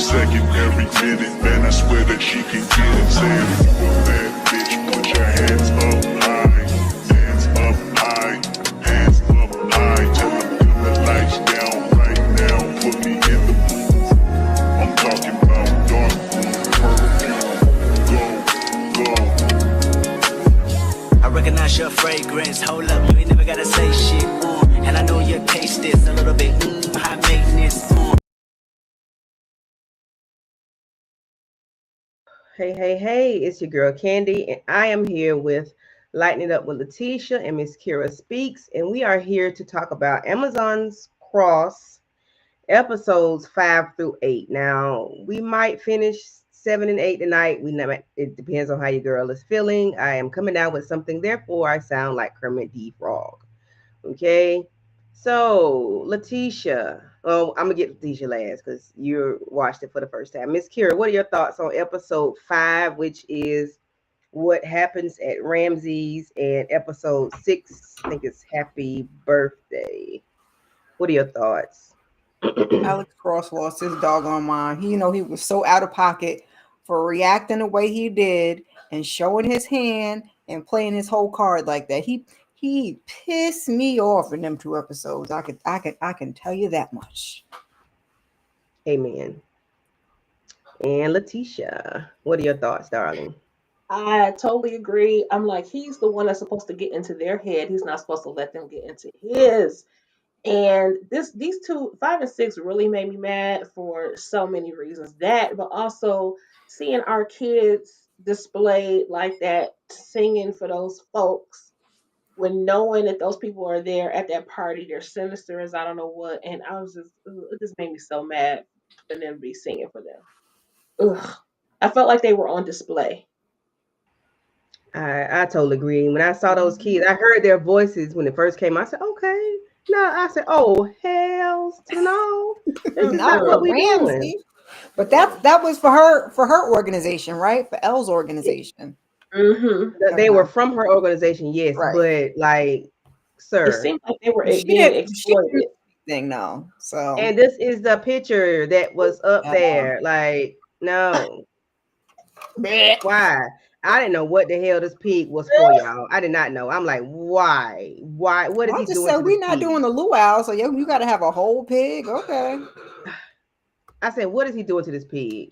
second, every minute. Man, I swear that she can get it. Saying, if you a bad bitch, put your hands up high. Hands up high. Hands up high. Tell them dim the lights down right now. Put me in the mood. I'm talking about dark room, perfume. Go, go. I recognize your fragrance. Hold up, you ain't never gotta say shit. And I know your taste is a little bit high maintenance. Hey, it's your girl Candy, and I am here with Lighting It Up with Letitia and Miss Kira Speaks, and we are here to talk about Amazon's Cross episodes 5 through 8. Now, we might finish 7 and 8 tonight. We never, it depends on how your girl is feeling. I am coming out with something, therefore I sound like Kermit the Frog. Okay. So, Letitia, well, I'm gonna get Letitia last because you watched it for the first time. Miss Kira, what are your thoughts on episode 5, which is what happens at Ramses, and episode 6, I think it's Happy Birthday. What are your thoughts? Alex Cross lost his doggone mind. He was so out of pocket for reacting the way he did and showing his hand and playing his whole card like that. He pissed me off in them 2 episodes. I can tell you that much. Amen. And Letitia, what are your thoughts, darling? I totally agree. I'm like, he's the one that's supposed to get into their head. He's not supposed to let them get into his. And these two, 5 and 6, really made me mad for so many reasons. That, but also seeing our kids displayed like that, singing for those folks, when knowing that those people are there at that party, they're sinister as I don't know what. And it just made me so mad for them to be singing for them. Ugh. I felt like they were on display. I totally agree. When I saw those kids, I heard their voices when it first came. I said, okay. No, I said, oh, hells to no. This is not what we doing. But that was for her organization, right? For Elle's organization. Mm-hmm. They were from her organization, yes, Right. but like, sir, It seemed like they were She being didn't exploited. thing no. So and this is the picture that was up there. Like, no. Why? I didn't know what the hell this pig was for, y'all. I did not know. I'm like, why? Why? What is I he just doing? said to we're this not pig? doing the luau, so you got to have a whole pig. Okay. I said, what is he doing to this pig?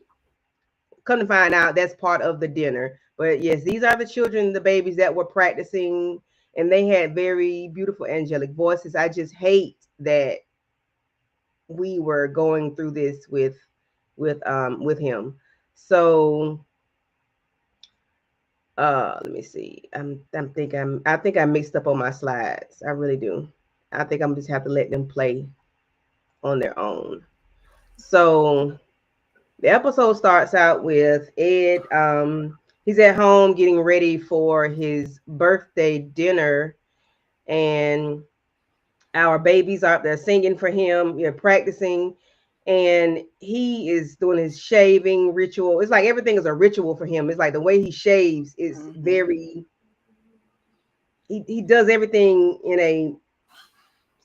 Come to find out, that's part of the dinner. But yes, these are the children, the babies that were practicing, and they had very beautiful angelic voices. I just hate that we were going through this with him. So let me see. I think I mixed up on my slides. I really do. I think I'm just have to let them play on their own. So the episode starts out with Ed. He's at home getting ready for his birthday dinner, and our babies are up there singing for him, practicing, and he is doing his shaving ritual. It's like everything is a ritual for him. It's like the way he shaves is very. He does everything in a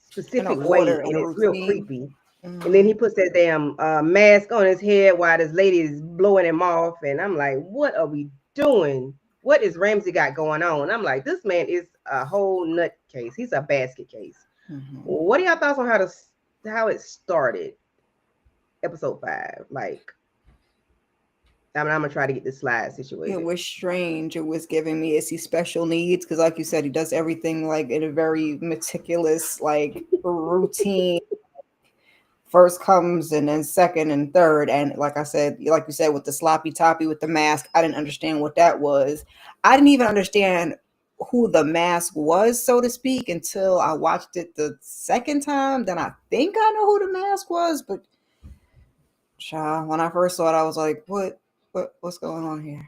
specific way, and it's real creepy. And then he puts that damn mask on his head while this lady is blowing him off. And I'm like, what are we doing? What is Ramsey got going on? I'm like, this man is a whole nut case. He's a basket case. What are y'all thoughts on how it started? Episode 5. Like, I'm gonna try to get this slide situated. It was strange. It was giving me, is he special needs? Because like you said, he does everything like in a very meticulous, like routine. First comes and then second and third. And like you said, with the sloppy toppy with the mask, I didn't understand what that was. I didn't even understand who the mask was, so to speak, until I watched it the second time. Then I think I know who the mask was, but child, when I first saw it, I was like, what's going on here?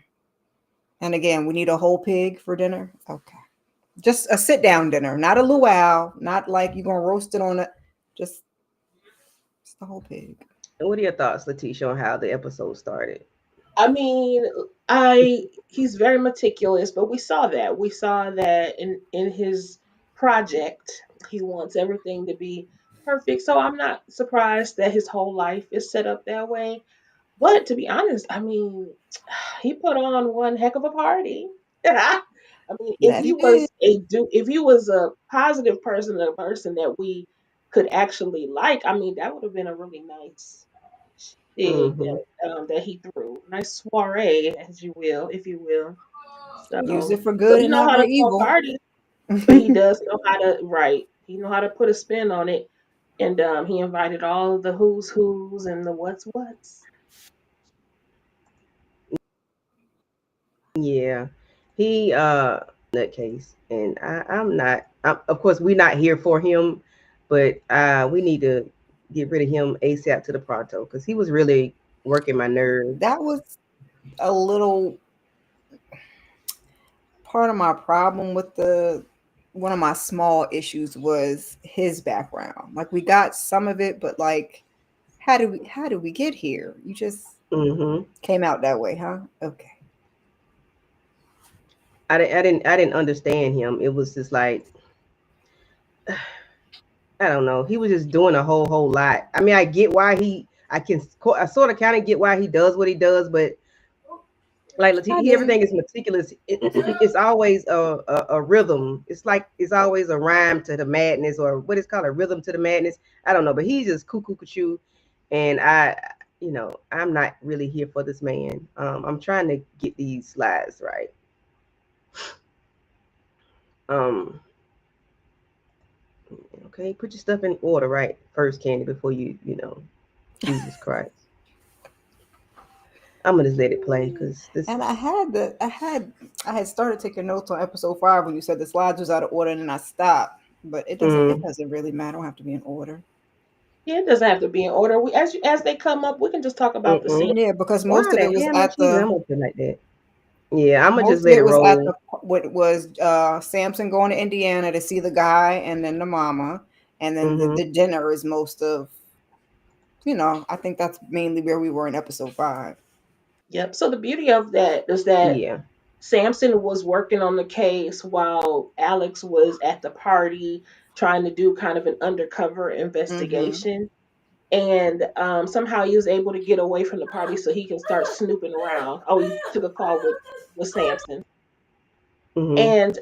And again, we need a whole pig for dinner. Okay. Just a sit down dinner, not a luau, not like you're gonna roast it on it. Just the whole pig. And what are your thoughts, Letitia, on how the episode started? I mean, he's very meticulous, but we saw that in his project, he wants everything to be perfect. So I'm not surprised that his whole life is set up that way. But to be honest, I mean, he put on one heck of a party. I mean, That he did. if he was a positive person, a person that we could actually like, I mean, that would have been a really nice thing Hmm. that he threw. Nice soiree, as you will, if you will. Use So, it for so good he and know not how for to throw evil. parties, but he does know how to right. He know how to put a spin on it, and he invited all the who's and the what's. Yeah, he nutcase, and I'm not. Of course, we're not here for him, but we need to get rid of him ASAP to the pronto because he was really working my nerves. That was a little part of my problem with the one of my small issues was his background. Like we got some of it, but like how do we get here? You just Hmm. came out that way, huh? Okay. I didn't understand him. It was just like I don't know. He was just doing a whole lot. I mean, I get why I sort of kind of get why he does what he does, but like I everything didn't. is meticulous. It's always a rhythm. It's like it's always a rhyme to the madness, or what is called a rhythm to the madness. I don't know, but he's just cuckoo cuckoo, and I'm not really here for this man. I'm trying to get these slides right. Um, okay, put your stuff in order right first, Candy, before Jesus Christ. I'm gonna just let it play because this. And I had started taking notes on episode 5 when you said the slides was out of order, and then I stopped. But it Mm, doesn't really matter. I don't have to be in order. Yeah, it doesn't have to be in order. As they come up, we can just talk about the scene. mm-mm. Yeah, because Why the hell am I choosing? I'm gonna put it like that. Yeah, I'm gonna just most of let it it was at roll. the what was Samson going to Indiana to see the guy and then the mama, and then Hmm. the dinner is most of, I think that's mainly where we were in episode 5. Yep. So the beauty of that is that Yeah. Samson was working on the case while Alex was at the party trying to do kind of an undercover Mm-hmm. investigation. And somehow he was able to get away from the party so he can start snooping around. Oh, he took a call with Samson. Hmm. And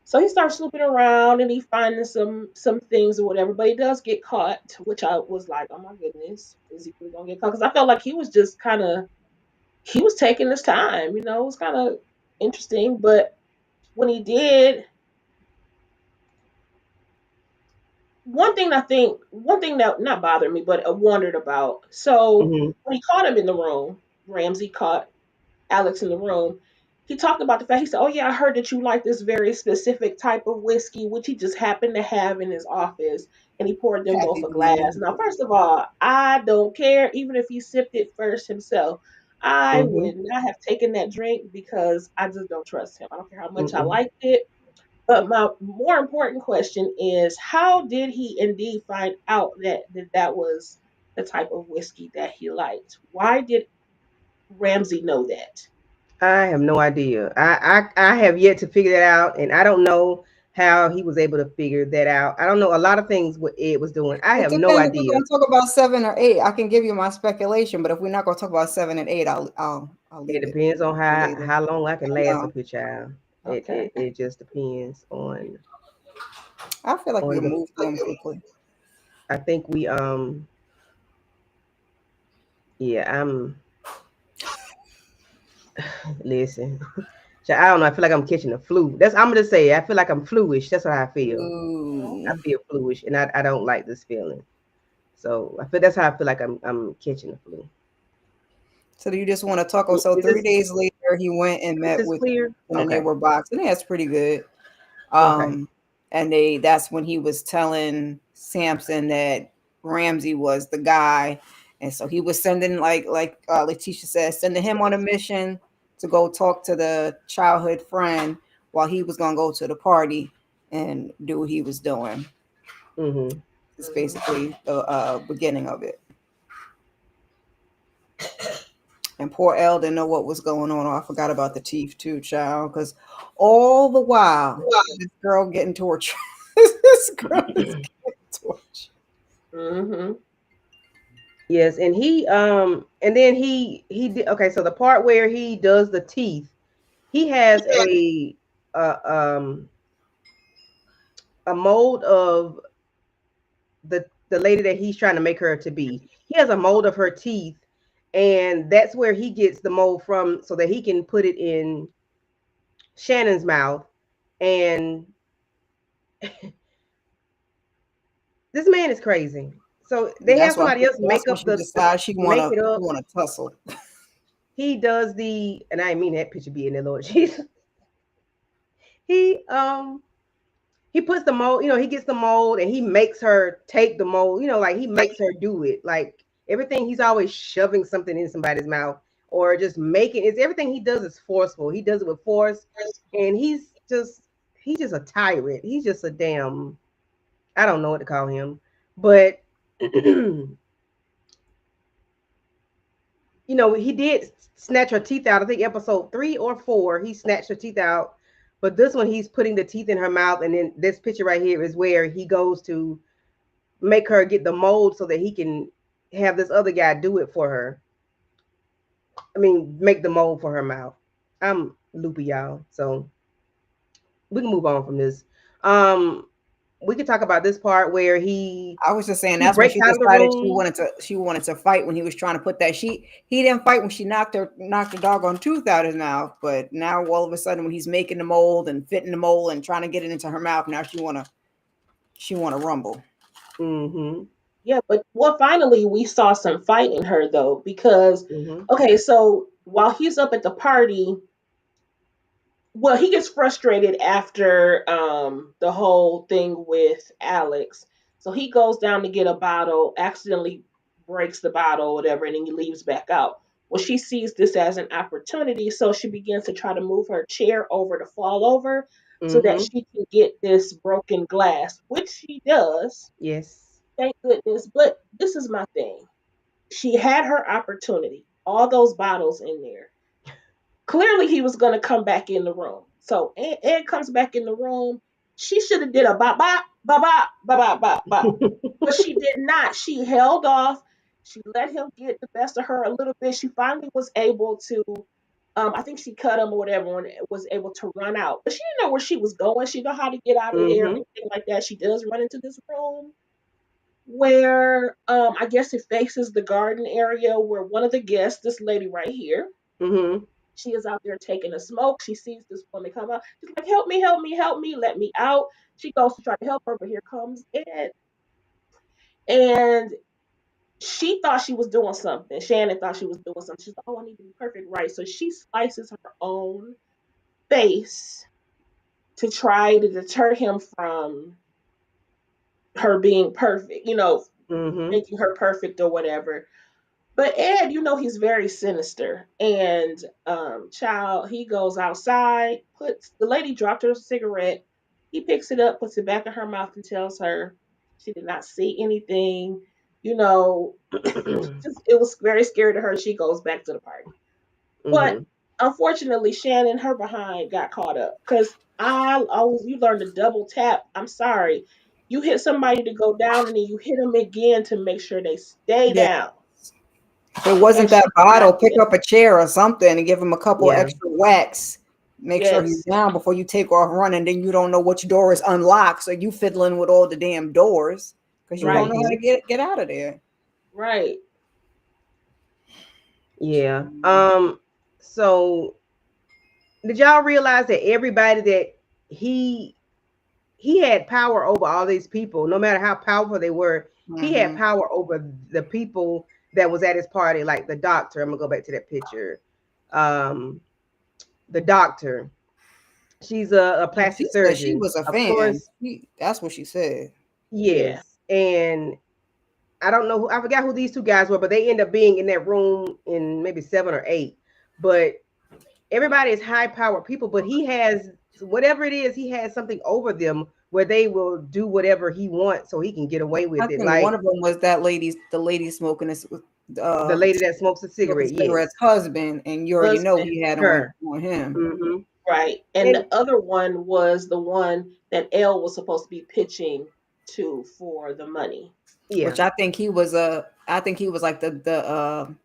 so he starts snooping around and he finding some things or whatever, but he does get caught, which I was like, oh my goodness, is he really gonna get caught? Because I felt like he was just kind of he was taking his time, it was kind of interesting. But when he did, one thing that not bothered me, but I wondered about. So Hmm. when he caught him in the room, Ramsey caught Alex in the room. He talked about the fact he said, "Oh yeah, I heard that you like this very specific type of whiskey, which he just happened to have in his office." And he poured them both Happy a glass. Meal. Now, first of all, I don't care, even if he sipped it first himself. I Hmm. would not have taken that drink because I just don't trust him. I don't care how much I Mm-mm. liked it. But my more important question is, how did he indeed find out that was the type of whiskey that he liked? Why did Ramsey know that? I have no idea. I have yet to figure that out, and I don't know how he was able to figure that out. I don't know a lot of things what Ed was doing. I It have no depends if we're idea. going to talk about 7 or 8. I can give you my speculation, but if we're not going to talk about 7 and 8, I'll It leave it depends on for how later. how long I can I last know. up here, child. It Okay. it, it just depends I feel like on we'll the. move through them quickly. I think we yeah, listen. So I don't know. I feel like I'm catching the flu. I'm gonna say I feel like I'm fluish. That's what I feel. I Ooh. feel fluish, and I don't like this feeling. So that's how I feel like I'm catching the flu. So do you just want to talk? So Is 3 days later, he went and this met is with, clear? and then they Okay. were boxing. That's pretty good. Okay. And that's when he was telling Samson that Ramsey was the guy, and so he was sending like Letitia said, sending him on a mission to go talk to the childhood friend while he was gonna go to the party and do what he was doing. Mm-hmm. It's basically the beginning of it. And poor Elle didn't know what was going on. Oh, I forgot about the teeth too, child. Because all the while, this girl getting tortured. This girl is getting tortured. Mm-hmm. Yes, and and then he did okay. So the part where he does the teeth, he has a um a mold of the lady that he's trying to make her to be. He has a mold of her teeth, and that's where he gets the mold from, so that he can put it in Shannon's mouth. And this man is crazy. So they have That's why. somebody else That's make when up she decides she make wanna it up. tussle. He does and I didn't mean that picture be in there, Lord Jesus. He he puts the mold, he gets the mold and he makes her take the mold, like he makes her do it. Like everything, he's always shoving something in somebody's mouth or just making it's everything he does is forceful. He does it with force, and he's just a tyrant. He's just a damn, I don't know what to call him. But he did snatch her teeth out. I think episode 3 or 4, he snatched her teeth out. But this one, he's putting the teeth in her mouth. And then this picture right here is where he goes to make her get the mold so that he can have this other guy do it for her. I mean, make the mold for her mouth. I'm loopy, y'all. So we can move on from this. We could talk about this part where I was just saying he that's when breaks she out of the decided room. she wanted to fight when he was trying to put that he didn't fight when she knocked the doggone tooth out his mouth, but now all of a sudden when he's making the mold and fitting the mold and trying to get it into her mouth, now she wanna rumble. Mm-hmm. Yeah, but finally we saw some fight in her though, because Mm-hmm. okay, so while he's up at the party, well, he gets frustrated after the whole thing with Alex. So he goes down to get a bottle, accidentally breaks the bottle, whatever, and then he leaves back out. Well, she sees this as an opportunity, so she begins to try to move her chair over to fall over so that Mm-hmm. she can get this broken glass, which she does. Yes. Thank goodness. But this is my thing. She had her opportunity, all those bottles in there. Clearly he was going to come back in the room. So Ed comes back in the room. She should have did a bop bop bop bop bop bop bop bop, but she did not. She held off. She let him get the best of her a little bit. She finally was able to. I think she cut him or whatever, and was able to run out. But she didn't know where she was going. She know how to get out of there and Mm-hmm. everything like that. She does run into this room where I guess it faces the garden area where one of the guests, this lady right here, Mm-hmm. she is out there taking a smoke. She sees this woman come out. She's like, help me, help me, help me, let me out. She goes to try to help her, but here comes Ed. And she thought she was doing something. Shannon thought she was doing something. She's like, oh, I need to be perfect, right? So she slices her own face to try to deter him from her being perfect, Mm-hmm. making her perfect or whatever. But Ed, he's very sinister. And child, he goes outside, puts the lady dropped her cigarette. He picks it up, puts it back in her mouth, and tells her she did not see anything. You know, just it was very scary to her. She goes back to the party. But Mm-hmm. unfortunately, Shannon, her behind got caught up. Because I always you learn to double tap. I'm sorry. You hit somebody to go down and then you hit them again to make sure they stay Yeah. down. If it wasn't And she that did not bottle, do pick that. up a chair or something and give him a couple Yeah. extra whacks. Make sure he's Yes, down before you take off running. Then you don't know which door is unlocked, so you fiddling with all the damn doors because you don't right, know how to Mm-hmm. get out of there. right. Yeah. So did y'all realize that everybody that he he had power over all these people, no matter how powerful they were, he had Mm-hmm. power over the people that was at his party, like the doctor. I'm gonna go back to that picture. Um, the doctor. She's a She plastic said she surgeon. was a Of fan. course, That's what she said. Yeah. yes. And I don't know I forgot who these two guys were, but they end up being in that room in maybe 7 or 8. But everybody is high powered people, but he has whatever it is, he has something over them where they will do whatever he wants so he can get away I with it. think one Like of them was the lady smoking this with the lady that smokes a smoking cigarette, cigarette's yes. husband, and you already know Husband, he had Her. on him. Hmm. right. And And the other one was the one that Elle was supposed to be pitching to for the money. Yeah. which I think he was like the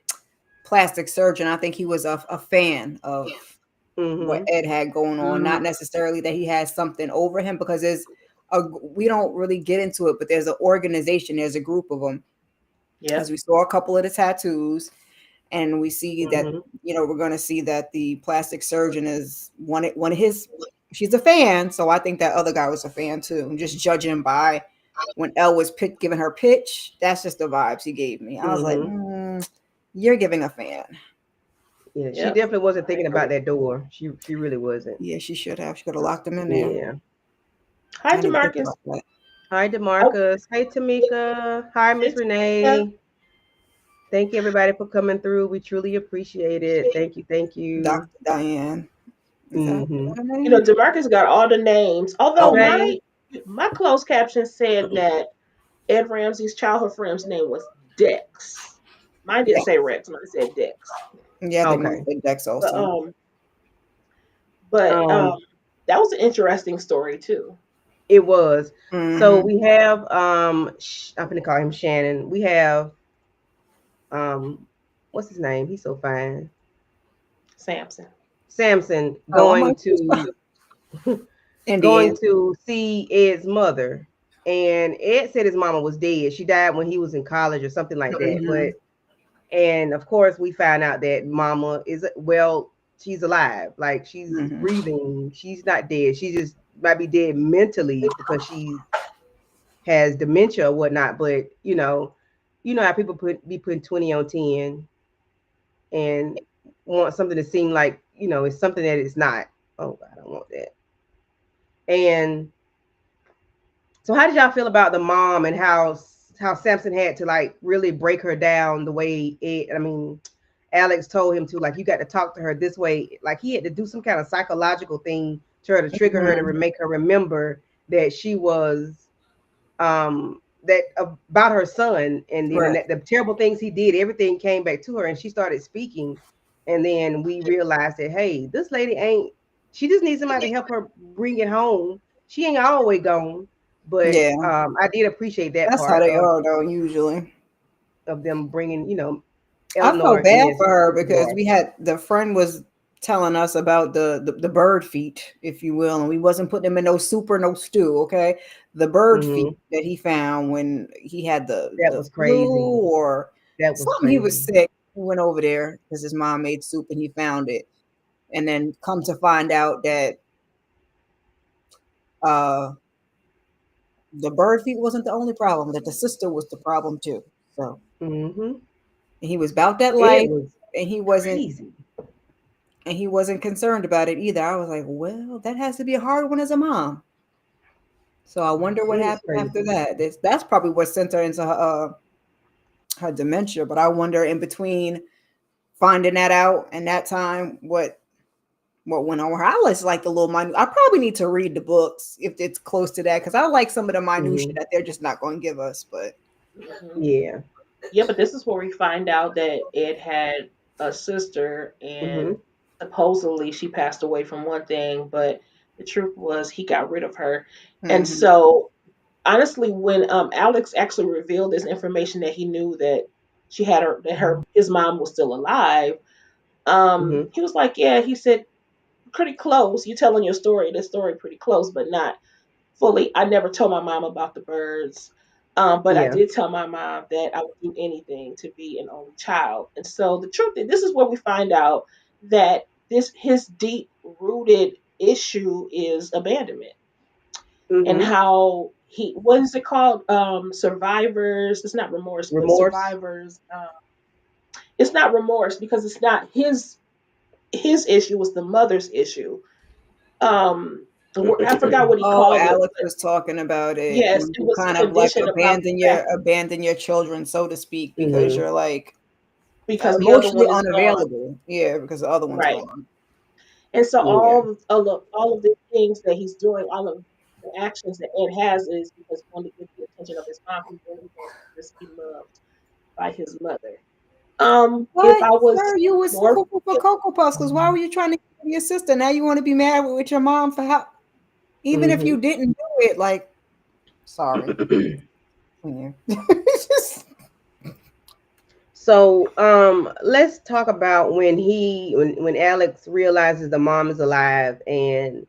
plastic surgeon. I think he was a fan of what Mm-hmm. Ed had going on, not necessarily that he has something over him, because we don't really get into it, but there's an organization, there's a group of them, Yeah. because we saw a couple of the tattoos, and we see that, Mm-hmm. we're going to see that the plastic surgeon is one of his, she's a fan. So I think that other guy was a fan too. And just judging by when Elle was giving her pitch, that's just the vibes he gave me. I was like, you're giving a fan. Yeah, she Yep. definitely wasn't thinking about that door. She really wasn't. Yeah, she should have. She could have locked him in there. Yeah. Hi, I didn't think Demarcus. about that. Hi, Demarcus. Hey, Tamika. Hi, Miss Renee. Thank you, everybody, for coming through. We truly appreciate it. Thank you. Thank you. Dr. Diane. Is that Mhm. her name? You know, Demarcus got all the names. Although Okay. my closed caption said that Ed Ramsey's childhood friend's name was Dex. Mine didn't say Rex. Mine said Dex. Yeah, I think Okay. mine said Dex But also. that was an interesting story too. It was. So Mhm. we have I'm gonna call him Shannon. We have what's his name? He's so fine. Samson. Samson Oh, I'm going like, to Indiana. see Ed's mother. And Ed said his mama was dead. She died when he was in college or something like that. Mhm. And of course we find out that mama is, well, she's alive. Like she's Mhm. breathing. She's not dead. She just might be dead mentally because she has dementia or whatnot. But you know how people be putting 20 on 10 and want something to seem like, it's something that it's not. Oh God, I don't want that. And so how did y'all feel about the mom and how Samson had to like really break her down the way Alex told him to, like, you got to talk to her this way. Like he had to do some kind of psychological thing to her to trigger her to make her remember that she was that about her son, and then Right. the terrible things he did, everything came back to her and she started speaking. And then we realized that, hey, this lady she just needs somebody to help her bring it home. She ain't always gone. But Yeah. I did appreciate that That's how part they are though, usually. of them bringing, I Eleanor felt bad in for her as because well. we had the friend was telling us about the bird feet, if you will, and we wasn't putting them in no soup or no stew. Okay, the bird feet that he found when he had That the was flu crazy. or That was something. He was crazy. sick. He went over there because his mom made soup and he found it, and then come to find out that the bird feet wasn't the only problem; that the sister was the problem too. So Mm-hmm. and he was about that It life, was and crazy. he wasn't concerned about it either. I was like, well, that has to be a hard one as a mom. So I wonder what It was happened after crazy. that. That's probably what sent her into her dementia. But I wonder in between finding that out and that time, what went on with her. I just like the little minute. I probably need to read the books if it's close to that, because I like some of the minutia that they're just not going to give us. But Yeah. Yeah, but this is where we find out that Ed had a sister, and supposedly she passed away from one thing, but the truth was he got rid of her. And so honestly, when Alex actually revealed this information that he knew that she had his mom was still alive, he was like, yeah, he said, pretty close. You telling your story, this story pretty close, but not fully. I never told my mom about the birds. But I Yeah. did tell my mom that I would do anything to be an only child. And so the truth is, this is where we find out that his deep rooted issue is abandonment, and Mm-hmm. how what is it called? Survivors. It's not remorse, but Remorse. survivors. It's not remorse because it's not his issue, was the mother's issue. Um, I forgot what he called it. Alex was talking about it. Yes, You it was a kind of like condition about the fact abandon your children, so to speak, because Mm-hmm. you're like because the other emotionally one is gone. unavailable. Yeah, because the other one's Right. gone. And so Yeah. all of the things that he's doing, all of the actions that Ed has is because he wanted to get the attention of his mom. He really wants to just be loved by his mother. If What? I was Sir, you was more cuckoo for Cocoa Puffs, because why were you trying to kill your sister? Now you want to be mad with your mom for how, even if Mm-hmm. you didn't do it, like, sorry. Yeah. So let's talk about when Alex realizes the mom is alive, and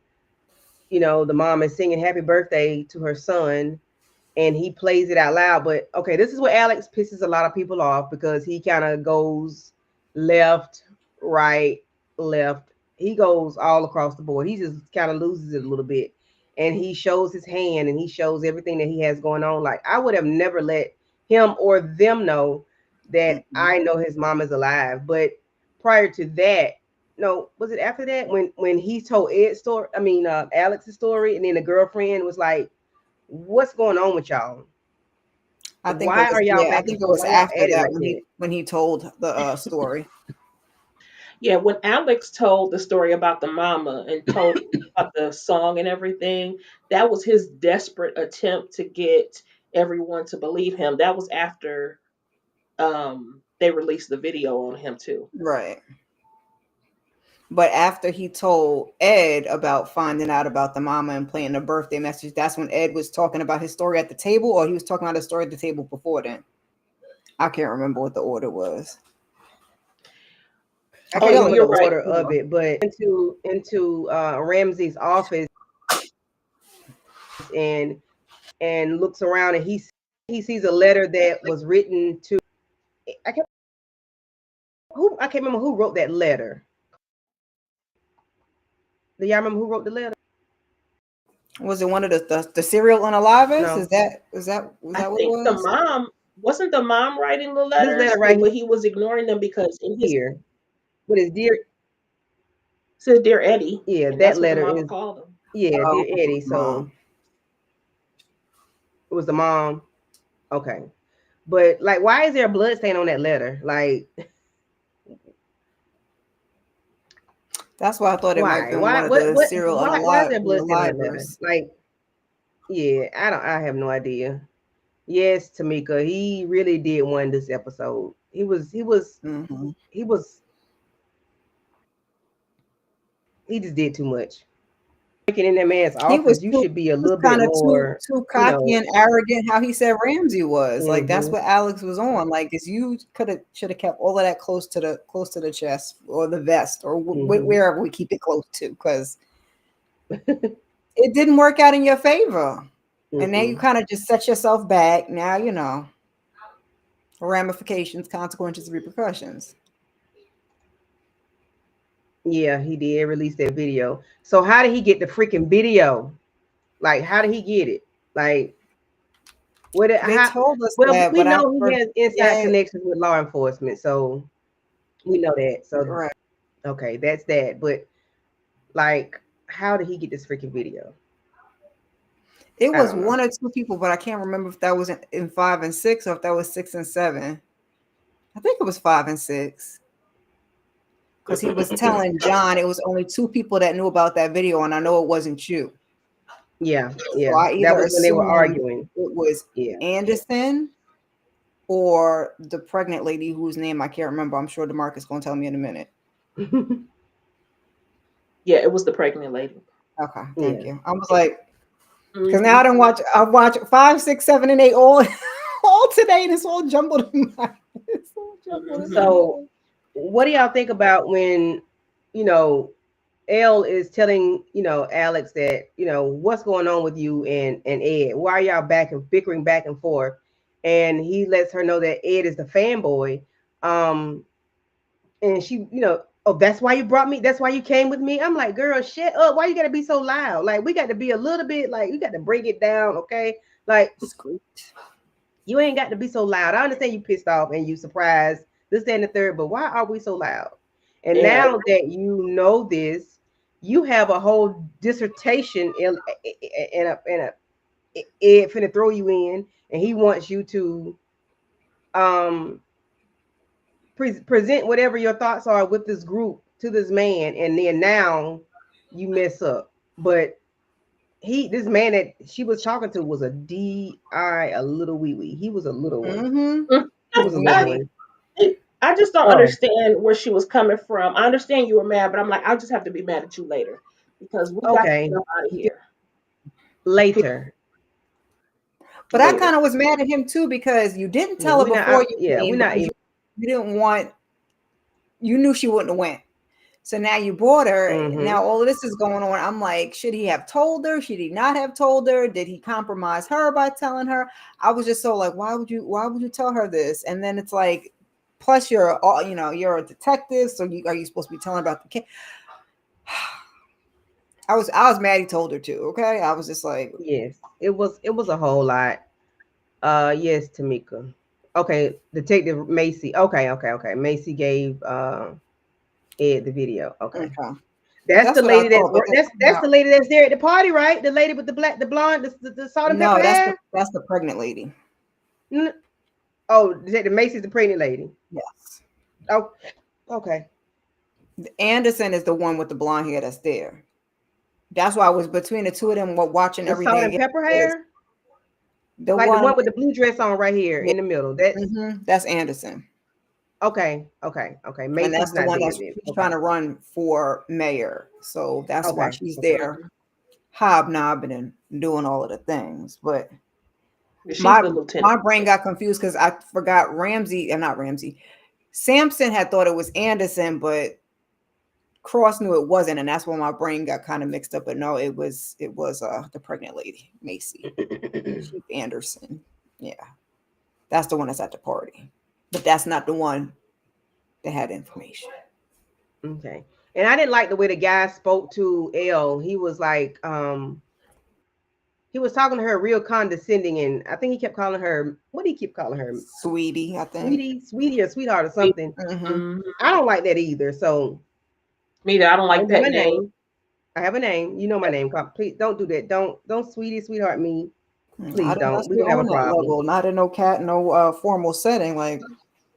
the mom is singing happy birthday to her son, and he plays it out loud. But okay, this is where Alex pisses a lot of people off, because he kind of goes left, right, left. He goes all across the board. He just kind of loses it a little bit. And he shows his hand, and he shows everything that he has going on. Like, I would have never let him or them know that I know his mom is alive. But prior to that, no, was it after that when he told Ed's story? I mean, Alex's story, and then the girlfriend was like, "What's going on with y'all? I think Why are y'all I back think and it forth? was Why y'all after at it that like that?" when he told the story. Yeah, when Alex told the story about the mama and told about the song and everything, that was his desperate attempt to get everyone to believe him. That was after they released the video on him too. Right. But after he told Ed about finding out about the mama and playing the birthday message, that's when Ed was talking about his story at the table, or he was talking about his story at the table before then. I can't remember what the order was. I I Oh can't no, remember you're the right. order of it, but into Ramsey's office, and looks around, and he sees a letter that was written to, I can't remember who wrote that letter. Do y'all remember who wrote the letter? Was it one of the serial unalivers? No. Was that I what it think the was? mom wasn't the mom writing the This letters, letter right but he was ignoring them because in his here, what is dear? said Dear Eddie, Yeah, and that that's what the letter mama is, called him. yeah, Oh, dear Eddie. mom. So it was the mom. Okay, but like, why is there a blood stain on that letter? Like, That's why I thought it might have why? been one of What? the What? serial Why is there blood stain on that letter? unalivers. Like, yeah, I have no idea. Yes, Tamika, he really did win this episode. Mm-hmm. He just did too much. Working in that man's He office, you should be a little bit kind of more, too cocky and arrogant. How he said Ramsey was like. That's mhm, what Alex was on. Like, is you should have kept all of that close to the chest or the vest or mhm. wherever we keep it close to, because it didn't work out in your favor. And now you Mm-mm. kind of just set yourself back. Now you know ramifications, consequences, repercussions. Yeah, he did release that video. So how did he get the freaking video? Like, how did he get it? Like, what? They How? told us Well, that, we but I know he has inside forget. connections with law enforcement, so we know that. So Right. okay, that's that. But like, how did he get this freaking video? It I was don't know. one or two people, but I can't remember if that was in 5 and 6 or if that was 6 and 7. I think it was 5 and 6. Because he was telling John it was only 2 people that knew about that video, and I know it wasn't you. Yeah, So yeah. I That either was when they were assumed arguing. it was Yeah. Anderson or the pregnant lady whose name I can't remember. I'm sure DeMarcus is going to tell me in a minute. Yeah, it was the pregnant lady. Okay, thank Yeah. you. I was like, because Mhm. now I watch 5, 6, 7, and 8 all today, and it's all jumbled in my. It's all jumbled in my So, head. what do y'all think about when, Elle is telling, Alex that, what's going on with you and Ed? Why are y'all bickering back and forth? And he lets her know that Ed is the fanboy. And she, oh, that's why you brought me. That's why you came with me. I'm like, girl, shut up. Why you gotta be so loud? Like, we got to be a little bit, like, you got to bring it down, okay? Like, you ain't got to be so loud. I understand you pissed off and you surprised this, that, and the third, but why are we so loud? And Yeah. now that you know this, you have a whole dissertation and Ed finna throw you in, and he wants you to present whatever your thoughts are with this group to this man, and then now you mess up. But this man that she was talking to was a little wee wee. He was a little one. Mm-hmm. He was a little one. I just don't Oh, understand where she was coming from. I understand you were mad, but I'm like, I'll just have to be mad at you later because we got to okay. get up out of here. Later. But I kind of was mad at him too because you didn't tell her before you came. We're not because even. You didn't want. You knew she wouldn't have went. So now you brought her. Mhm. Now all of this is going on. I'm like, should he have told her? Should he not have told her? Did he compromise her by telling her? I was just so like, why would you tell her this? And then it's like, plus you're a detective, so are you supposed to be telling about the kid? I was mad he told her to. Okay, I was just like, yes, it was a whole lot. Yes, Tamika. Okay, Detective Macy. Okay. Macy gave Ed the video. Okay. That's the lady that's the lady that's there at the party, right? The lady with the blonde, the salt and pepper hair. That's the pregnant lady. Oh, Detective Macy's the pregnant lady. Yes. Oh, okay. Anderson is the one with the blonde hair that's there. That's why I was between the two of them watching the everything. Salt and pepper hair. The one with the blue dress on right here in the middle. That's Anderson. Okay. Macy's and that's the one that's trying to run for mayor. So that's why she's there hobnobbing and doing all of the things. But my brain got confused because I forgot Sampson had thought it was Anderson, but Cross knew it wasn't, and that's when my brain got kind of mixed up. But no, it was the pregnant lady, Macy Chief Anderson. Yeah, that's the one that's at the party, but that's not the one that had information. Okay, and I didn't like the way the guy spoke to Elle. He was like, he was talking to her real condescending, and I think he kept calling her, what did he keep calling her? Sweetie, I think. Sweetie or sweetheart or something. Mm-hmm. I don't like that either. So me, I don't like that name. I have a name. You know my name. Please don't do that. Don't sweetie, sweetheart me. Please don't. We can have a problem. Level. Not in no formal setting. Like,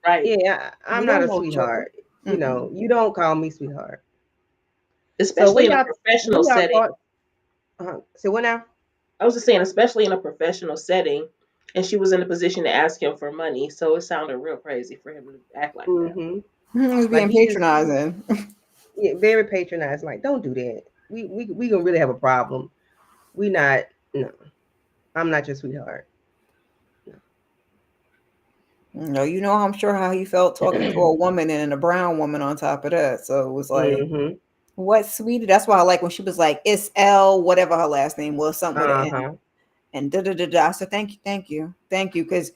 right. Yeah, I'm not a sweetheart. You know, you don't call me sweetheart. Especially in a professional setting. So what now? I was just saying, especially in a professional setting, and she was in a position to ask him for money, so it sounded real crazy for him to act like that. He was being patronizing. Yeah, very patronizing. Like, don't do that. We gonna really have a problem. No, I'm not your sweetheart. No, I'm sure how he felt talking to a woman and a brown woman on top of that. So it was like, what, sweetie? That's why I like when she was like, it's L, whatever her last name was, something with an N. And da-da-da-da. I said, thank you. Because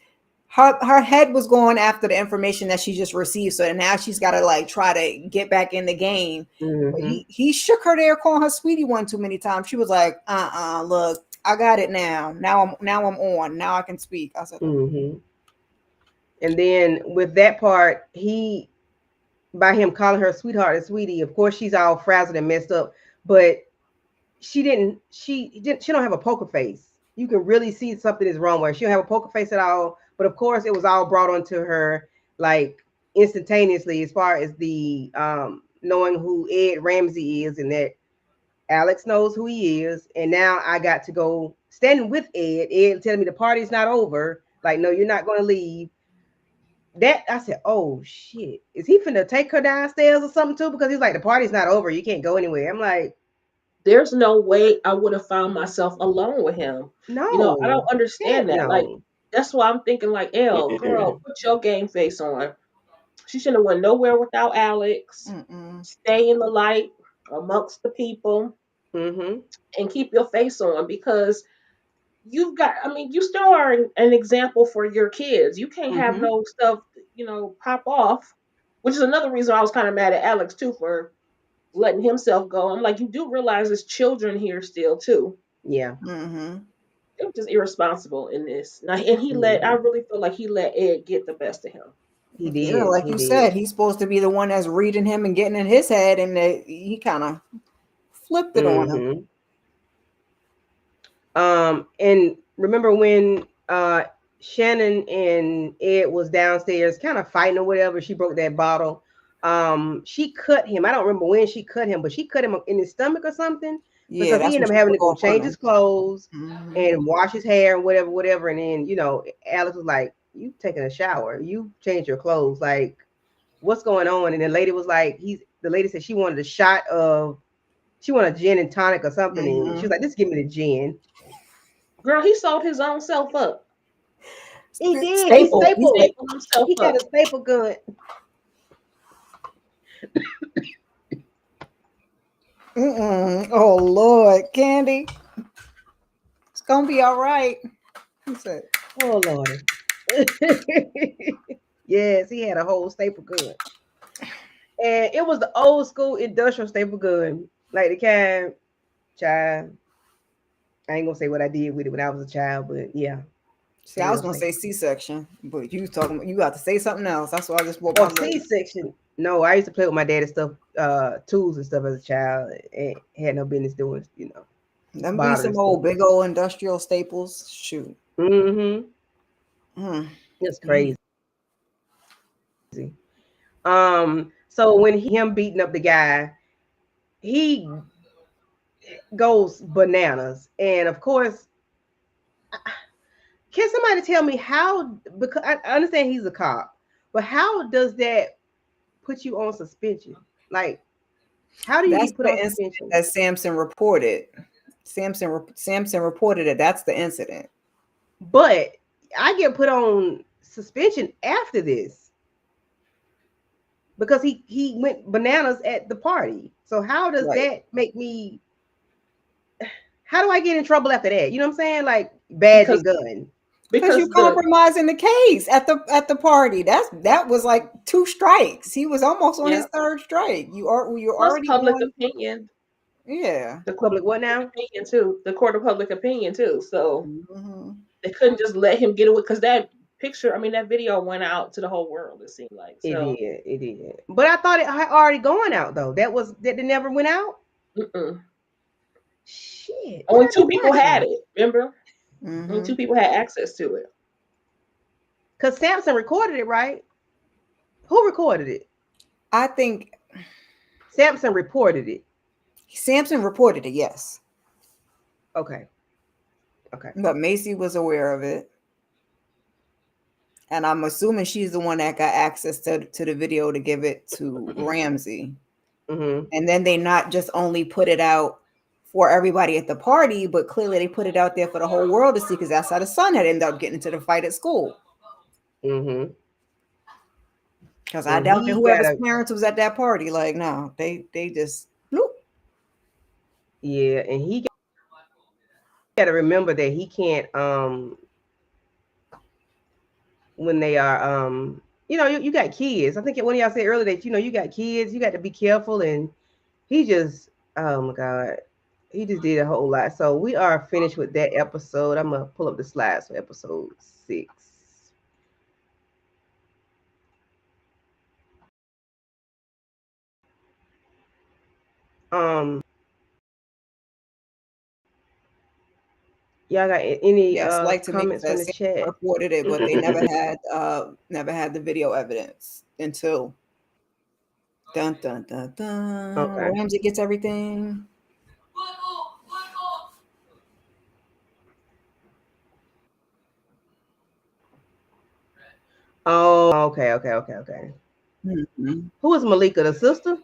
her head was going after the information that she just received. So now she's got to like try to get back in the game. But he shook her there, calling her sweetie one too many times. She was like, look, I got it now. Now I'm on. Now I can speak. I said, and then with that part, by him calling her sweetheart and sweetie, of course she's all frazzled and messed up, but she don't have a poker face. You can really see something is wrong with her. She don't have a poker face at all. But of course, it was all brought onto her like instantaneously, as far as the knowing who Ed Ramsey is, and that Alex knows who he is. And now I got to go standing with Ed. Ed telling me the party's not over. Like, no, you're not going to leave. That I said, oh shit, is he finna take her downstairs or something too? Because he's like, the party's not over. You can't go anywhere. I'm like, there's no way I would have found myself alone with him. No, I don't understand that. No. Like, that's why I'm thinking like, Elle, girl, put your game face on. She shouldn't have went nowhere without Alex. Stay in the light amongst the people and keep your face on, because you still are an example for your kids. You can't have no stuff, pop off, which is another reason I was kind of mad at Alex too for letting himself go. I'm like, you do realize there's children here still too. Yeah. They were just irresponsible in this. Now, and I really feel like he let Ed get the best of him. He did. Yeah, like you said, he's supposed to be the one that's reading him and getting in his head, and he kind of flipped it on him. And remember when Shannon and Ed was downstairs kind of fighting or whatever, she broke that bottle. She cut him. I don't remember when she cut him, but she cut him in his stomach or something. Yeah, because he ended up having to go change his clothes and wash his hair and whatever. And then, Alex was like, you taking a shower, you changed your clothes, like what's going on? And the lady was like, the lady said she wanted a gin and tonic or something. And she was like, just give me the gin. Girl, he sold his own self up. He did. He Staple. He stapled. stapled himself He got up. a staple gun. Oh Lord, Candy, it's gonna be all right. He said, Oh Lord. Yes, he had a whole staple gun. And it was the old school industrial staple gun. Like the kind, child. I ain't gonna say what I did with it when I was a child, but yeah. "See, I was gonna say C-section, but you talking. You got to say something else. That's why I just woke Oh, up. C-section. No, I used to play with my daddy's stuff, tools and stuff as a child, and had no business doing, Them be bothering some old stuff. big old industrial staples. Shoot. Mm-hmm. Mm. It's crazy. So when him beating up the guy, he goes bananas, and of course, can somebody tell me how? Because I understand he's a cop, but how does that put you on suspension? Like, how do you That's get put the on incident suspension? that Samson reported. Samson reported it. That's the incident. But I get put on suspension after this because he went bananas at the party. So how does Right. that make me? How do I get in trouble after that? You know what I'm saying? Like badge Because and gun. Because you because the compromising the case at the party. That was like 2 strikes. He was almost on his 3rd strike. You're plus already public on. opinion, Yeah. the court Public of what public now? opinion too, the court of public opinion too. So Mhm. they couldn't just let him get away because that picture, I mean, that video went out to the whole world. It seemed like It so. did. It did. But I thought it had already gone out though. That it never went out. Mm-mm. Shit. What Only I be 2 people had watching? it. Remember, only 2 Mhm. people had access to it. Because Samson recorded it, right? Who recorded it? I think Samson reported it. Samson reported it, yes. Okay. Okay. But Macy was aware of it. And I'm assuming she's the one that got access to the video to give it to Ramsey. Mm-hmm. And then they not just only put it out for everybody at the party, but clearly they put it out there for the whole world to see because that's how the son had ended up getting into the fight at school. Mm-hmm. Because I And doubt that he whoever's got a parents was at that party, like, no, they just bloop. yeah, and he got to remember that he can't when they are you got kids. I think one of y'all said earlier that you got kids, you got to be careful, and he just oh my god, he just did a whole lot. So we are finished with that episode. I'm gonna pull up the slides for episode 6. Y'all got any Yes, like to make comments from that the Sam chat? reported it, but they never had the video evidence until dun dun dun dun. Okay. Ramsey gets everything. Oh, okay. Mhm. Who is Malika, the sister?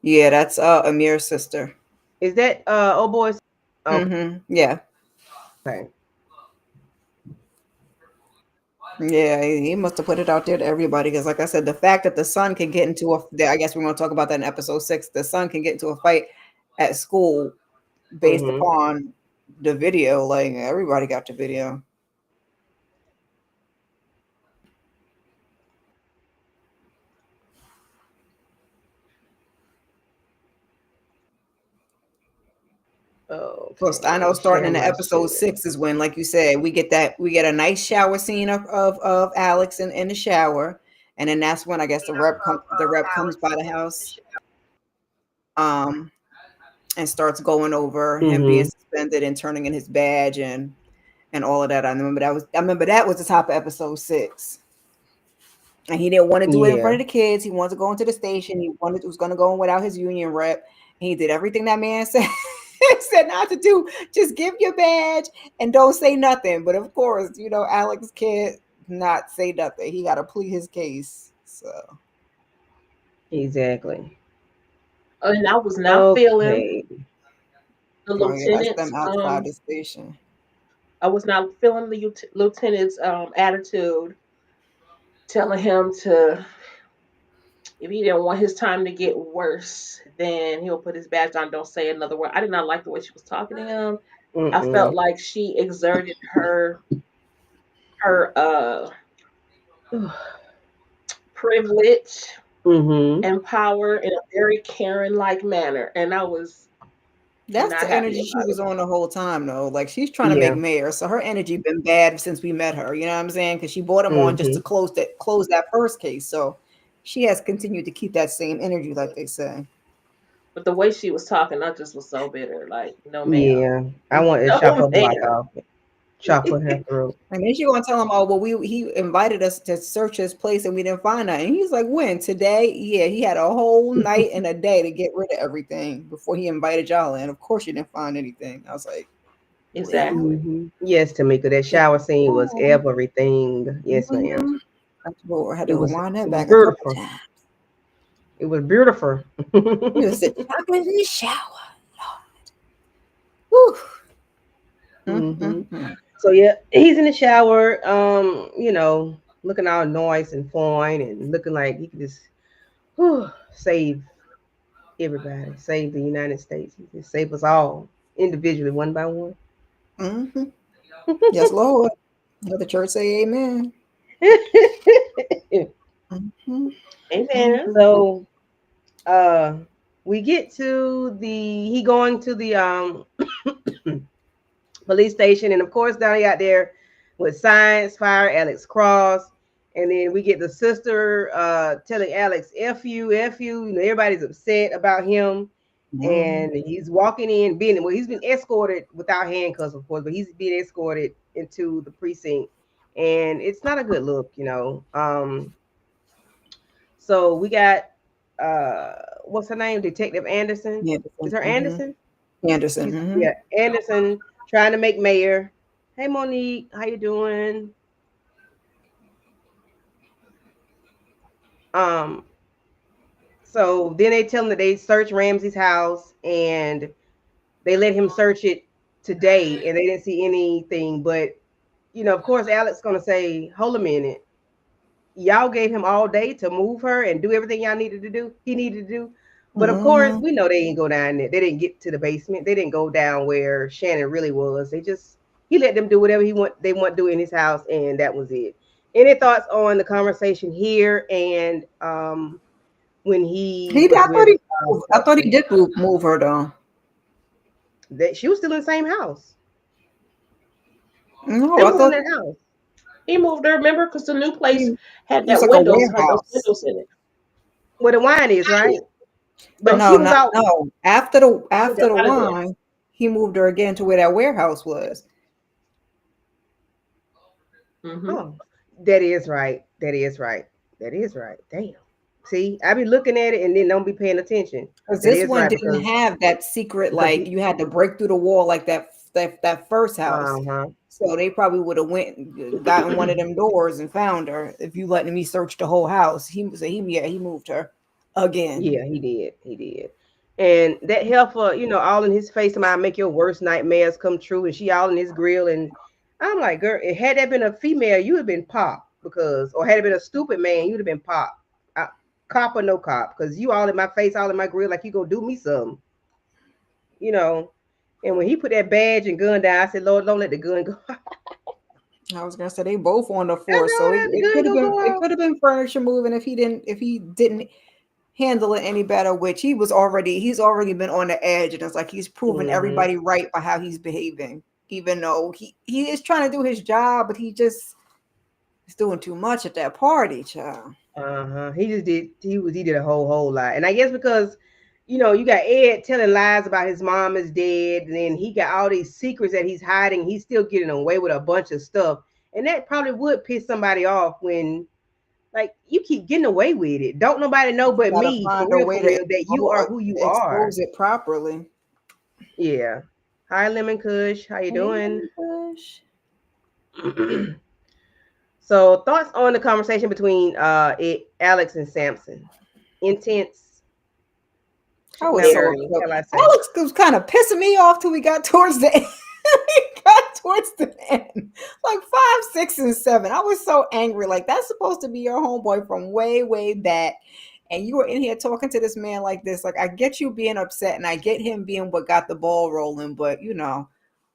Yeah, that's Amir's sister. Is that oh boy's? Okay. Yeah. Yeah, he must have put it out there to everybody because, like I said, the fact that the son can get into I guess we're going to talk about that in episode 6. The son can get into a fight at school based Mm-hmm. upon the video. Like everybody got the video. Plus, I know starting in the episode 6 is when, like you said, we get a nice shower scene of Alex in the shower, and then that's when I guess the rep comes by the house, and starts going over him being Mm-hmm. suspended and turning in his badge and all of that. I remember that was the top of episode 6. And he didn't want to do it in front Yeah. of the kids. He wanted to go into the station. He was going to go in without his union rep. And he did everything that man said said not to do. Just give your badge and don't say nothing. But of course, Alex can't not say nothing. He got to plead his case. So Exactly. And I was not feeling Okay. the yeah, that's lieutenant's them outside the station. I was not feeling the lieutenant's attitude, telling him to, if he didn't want his time to get worse, then he'll put his badge on. Don't say another word. I did not like the way she was talking to him. I felt Mm-mm. like she exerted her privilege Mm-hmm. and power in a very Karen like manner, and I was That's not the happy energy she about it. was on the whole time, though. Like she's trying to make Yeah. mayor, so her energy been bad since we met her. You know what I'm saying? Because she brought him on just Mm-hmm. to close that first case. So she has continued to keep that same energy, like they say. But the way she was talking, I just was so bitter. Like, no, ma'am, Yeah. I wanted to chop no, her block ma'am. off, chop her in her throat. And then she gonna tell him, "Oh, well, he invited us to search his place and we didn't find nothing." And he's like, "When? Today? Yeah, he had a whole night and a day to get rid of everything before he invited y'all in. Of course, you didn't find anything." I was like, "Well, Exactly. Mm-hmm. Yes, Tamika, that it's shower scene was cool." everything. Yes, ma'am. Mhm. I had It to was rewind that it was back a couple beautiful. times. It was beautiful. He was the chocolate in the shower. Whew. hmm Mm. So yeah, he's in the shower, looking all nice and fine and looking like he could just save everybody, save the United States. He could save us all individually, one by one. Mhm. Yes, Lord. Let the church say amen. Mhm. Amen. Mhm. So uh we get to he going to the police station, and of course Donnie out there with Science, Fire, Alex Cross, and then we get the sister telling Alex F you, F you. Everybody's upset about him, Mhm. and he's walking in, he's been escorted without handcuffs, of course, but he's being escorted into the precinct, and it's not a good look. So we got what's her name, Detective Anderson. Is Anderson. her Mhm. Anderson? Anderson. She's, Mhm. yeah, Anderson trying to make mayor. Hey Monique, how you doing? Um, so then they tell him that they searched Ramsey's house and they let him search it today and they didn't see anything. But of course, Alex gonna say, "Hold a minute, y'all gave him all day to move her and do everything y'all needed to do. He needed to do." But of course, Mhm. we know they didn't go down there. They didn't get to the basement. They didn't go down where Shannon really was. He let them do whatever they want to do in his house, and that was it. Any thoughts on the conversation here and when he He. was I thought with he. I thought he Sampson? did move her though. That she was still in the same house. No, They I was in thought that house. He moved her, remember, because the new place he. had It's that like a windows, had those warehouse. windows in it. Where the wine is, right? But No, she No, was not out. no. After the moved her after the out of there. wine, he moved her again to where that warehouse was. Hmm. Oh, that is right. That is right. That is right. Damn. See, I be looking at it and then don't be paying attention. Because That this is one right didn't because have that secret, because like he you had to break through the wall like that first house. uh-huh. So they probably would have went and gotten one of them doors and found her if you letting me search the whole house. He moved her again. Yeah, he did. He did. And that heifer, all in his face, about make your worst nightmares come true. And she all in his grill. And I'm like, girl, had that been a female, you would have been pop or had it been a stupid man, you'd have been pop. Cop or no cop, because you all in my face, all in my grill, like you gonna do me something, you know. And when he put that badge and gun down, I said, Lord, don't let the gun go. I was gonna say they both on the I force, so don't it, let the it gun could have go been go it off. could have been furniture moving if he didn't handle it any better, which he's already been on the edge, and it's like he's proven Mm-hmm. everybody right by how he's behaving, even though he is trying to do his job, but he's doing too much at that party, child. Uh-huh. He did a whole lot. And I guess because you got Ed telling lies about his mom is dead, and then he got all these secrets that he's hiding. He's still getting away with a bunch of stuff. And that probably would piss somebody off when like you keep getting away with it. Don't nobody know but Gotta me, find a way for to real, that you are who you are. expose it properly. Yeah. Hi, Lemon Kush. How you Hey, doing? Bush. So thoughts on the conversation between Alex and Samson? Intense. I Should come was out so Very. early. upset. Shall I say? Alex was kind of pissing me off till we got towards the end. We got towards the end, like 5, 6, and 7. I was so angry. Like, that's supposed to be your homeboy from way, way back. And you were in here talking to this man like this. Like, I get you being upset and I get him being what got the ball rolling. But, you know,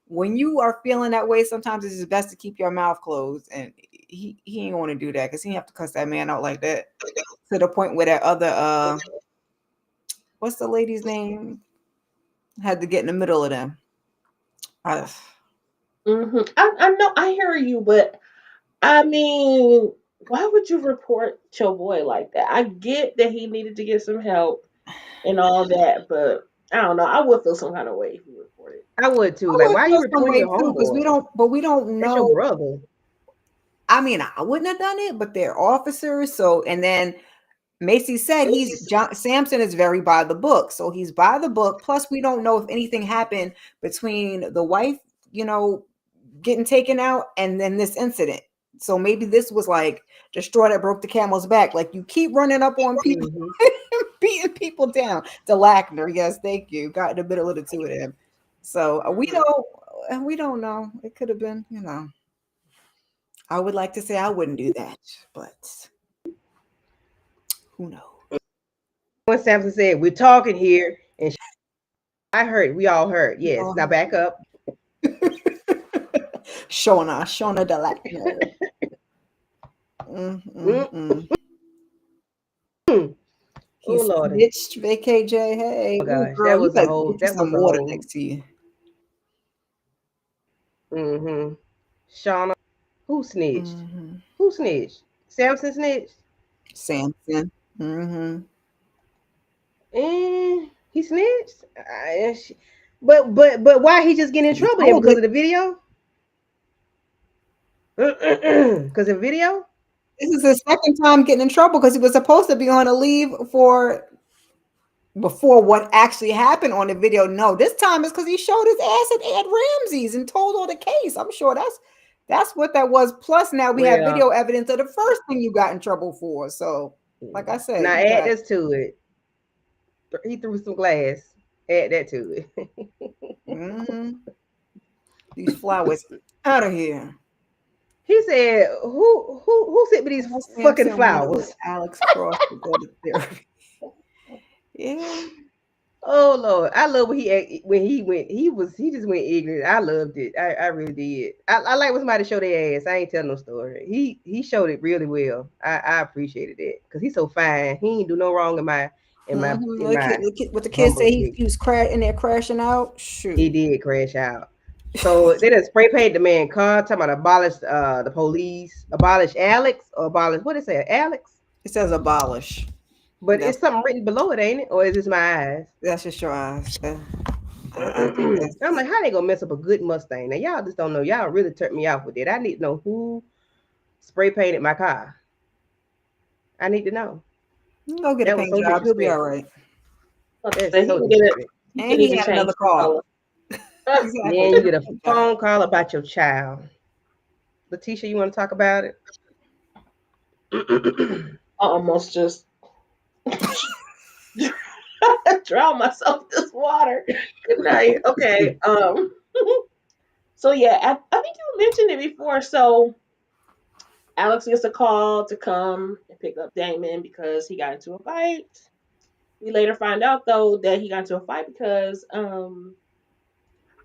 when you are feeling that way, sometimes it's just best to keep your mouth closed. And he ain't want to do that because he have to cuss that man out like that to the point where that other, what's the lady's name? Had to get in the middle of them. I know, I hear you, but I mean, why would you report your boy like that? I get that he needed to get some help and all that, but I don't know. I would feel some kind of way if he reported. I would too. I Like, would why are feel you some reporting way your too, because homeboy? we don't That's know. your brother. I mean, I wouldn't have done it, but they're officers. So, and then Macy said Samson is very by the book. So he's by the book. Plus, we don't know if anything happened between the wife, you know, getting taken out and then this incident. So maybe this was like the straw that broke the camel's back. Like, you keep running up on people, beating people down. DeLackner, yes, thank you. Got in the middle of the two of them. So we don't know. It could have been, you know. I would like to say I wouldn't do that, but who knows? When Samson said, "We're talking here," and I heard, we all heard. Yes. Now back up. Shona DeLackner. He snitched. VKJ. Hey, oh gosh, girl, that was a whole. That some was water a whole. next to you. Shauna, who snitched? Who snitched? Samson snitched. Samson. He snitched. But why he just getting in trouble then? Because of the video? Because of video? This is his second time getting in trouble because he was supposed to be on a leave before what actually happened on the video. No, this time is because he showed his ass at Ed Ramsey's and told on the case. I'm sure that's what that was. Plus, now we have video evidence of the first thing you got in trouble for. So, like I said, now add this to it. He threw some glass. Add that to it. These flowers out of here. He said, "Who sent me these fucking flowers?" Alex Cross to go to therapy. Yeah. Oh Lord, I love when he went. He just went ignorant. I loved it. I really did. I like when somebody show their ass. I ain't telling no story. He showed it really well. I appreciated it because he's so fine. He ain't do no wrong in my. What the kids say he was in there crashing out. Shoot, he did crash out. So they done spray painted the man car, talking about abolish the police, abolish Alex, or abolish, what did it say, Alex? It says abolish. But it's something written below it, ain't it? Or is this my eyes? That's just your eyes. I'm like, how they gonna mess up a good Mustang? Now y'all just don't know. Y'all really turned me off with it. I need to know who spray painted my car. I need to know. Go get a paint job. He'll be all right. And he had another call. Exactly. Then you get a phone call about your child. Letitia, you want to talk about it? I almost just drown myself in this water. Good night. Okay. So yeah, I think you mentioned it before. So Alex gets a call to come and pick up Damon because he got into a fight. We later find out though that he got into a fight because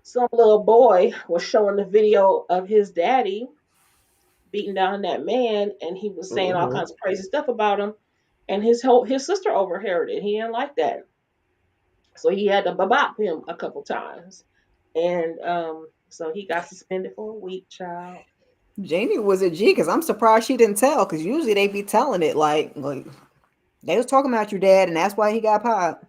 some little boy was showing the video of his daddy beating down that man, and he was saying all kinds of crazy stuff about him, and his sister overheard it. He didn't like that, so he had to bop him a couple times, and so he got suspended for a week. Child, Jamie was a G because I'm surprised she didn't tell, because usually they be telling it like they was talking about your dad, and that's why he got popped.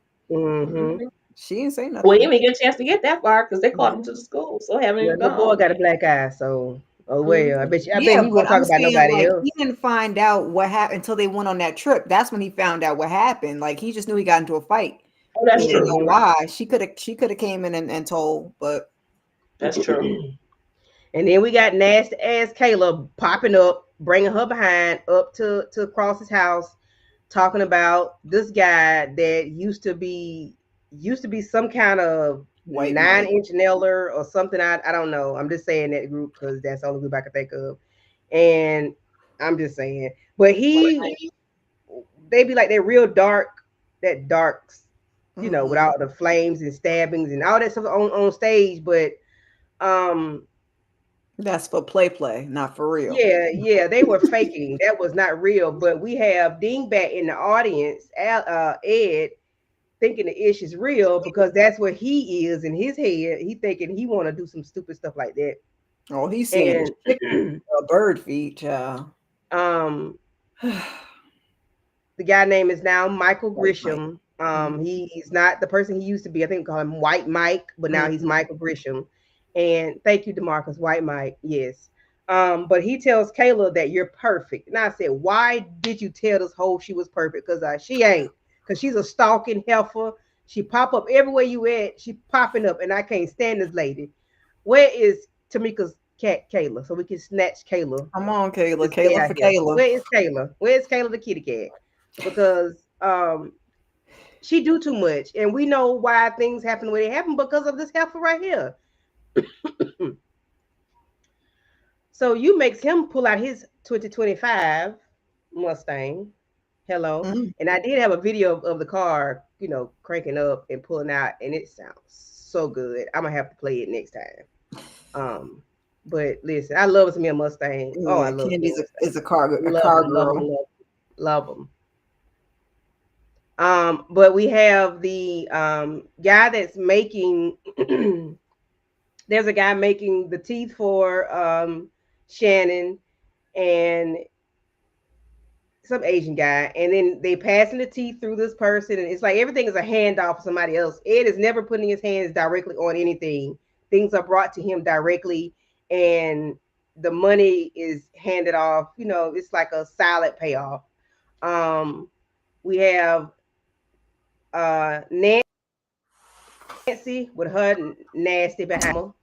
She didn't say nothing. Well, he didn't get a chance to get that far because they called him to the school, so haven't even gone. The boy got a black eye, so well, I bet he won't talk about nobody else. He didn't find out what happened until they went on that trip. That's when he found out what happened. Like, he just knew he got into a fight. Oh, that's true. Know why she could have came in and told, but that's true. And then we got nasty ass Kayla popping up, bringing her behind up to Cross's house, talking about this guy that used to be some kind of White 9-inch nailer or something. I don't know. I'm just saying that group because that's the only group I can think of. And I'm just saying. But they be like they're real dark, that darks, with all the flames and stabbings and all that stuff on stage. But that's for play, not for real. yeah, they were faking. That was not real. But we have Dingbat in the audience, Ed, thinking the ish is real because that's where he is in his head. He thinking he want to do some stupid stuff like that. Oh, he's seeing a bird feet. The guy name is now Michael Grisham. He's not the person he used to be. I think we call him White Mike, but now he's Michael Grisham. And thank you, DeMarcus, White Mike. Yes. But he tells Kayla that you're perfect. And I said, why did you tell this hoe she was perfect? Because she ain't. Because she's a stalking heifer. She pop up everywhere you at. She popping up, and I can't stand this lady. Where is Tamika's cat, Kayla? So we can snatch Kayla. Come on, Kayla. Kayla for Kayla. Where is Kayla? Where is Kayla the kitty cat? Because she do too much, and we know why things happen the way they happen because of this heifer right here. So you makes him pull out his 2025 Mustang. Hello. And I did have a video of the car, cranking up and pulling out, and it sounds so good. I'm gonna have to play it next time. But listen, I love me a Mustang. Oh, I love Candy is a car girl. Love them. But we have the guy that's making there's a guy making the teeth for Shannon and some Asian guy, and then they passing the teeth through this person, and it's like everything is a handoff for somebody else. Ed is never putting his hands directly on anything. Things are brought to him directly, and the money is handed off. It's like a silent payoff. We have Nancy with her nasty behind her.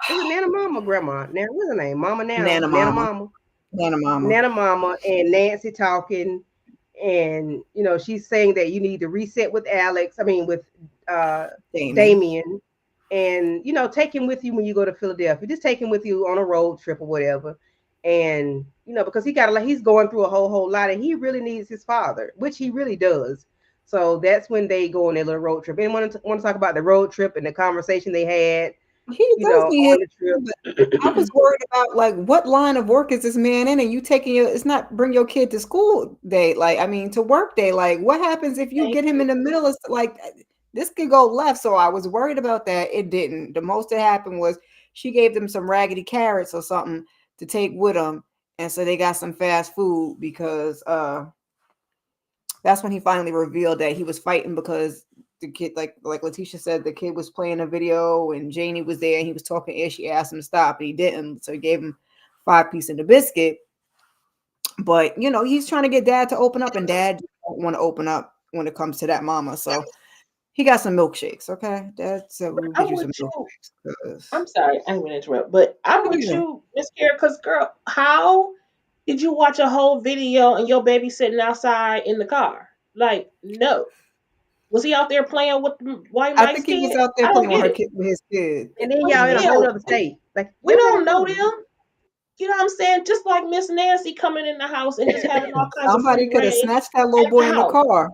Is it Nana Mama, Grandma? What's her name? Mama Nana Mama. Nana Mama and Nancy talking, and she's saying that you need to reset with with Damien, and take him with you when you go to Philadelphia. Just take him with you on a road trip or whatever, and because he's going through a whole lot, and he really needs his father, which he really does. So that's when they go on their little road trip. And want to talk about the road trip and the conversation they had. He does need it. I was worried about what line of work is this man in, and you taking it's not bring your kid to school day, to work day. What happens if you get him in the middle of this could go left? So I was worried about that. It didn't. The most that happened was she gave them some raggedy carrots or something to take with them, and so they got some fast food because that's when he finally revealed that he was fighting because the kid, like Letitia said, the kid was playing a video and Janie was there and he was talking and she asked him to stop and he didn't. So he gave him 5 pieces of the biscuit. But, he's trying to get dad to open up and dad don't want to open up when it comes to that mama. So he got some milkshakes. Okay. Dad said we'll get you some milkshakes. I'm sorry. I didn't mean to interrupt, but I'm with you, Miss Kara, because girl, how did you watch a whole video and your baby sitting outside in the car? No. Was he out there playing with White Mike's I think he was out there playing with his kid. And then y'all in a whole other state. We don't know them. You know what I'm saying? Just like Miss Nancy coming in the house and just having all kinds Somebody could have snatched that little boy in the car.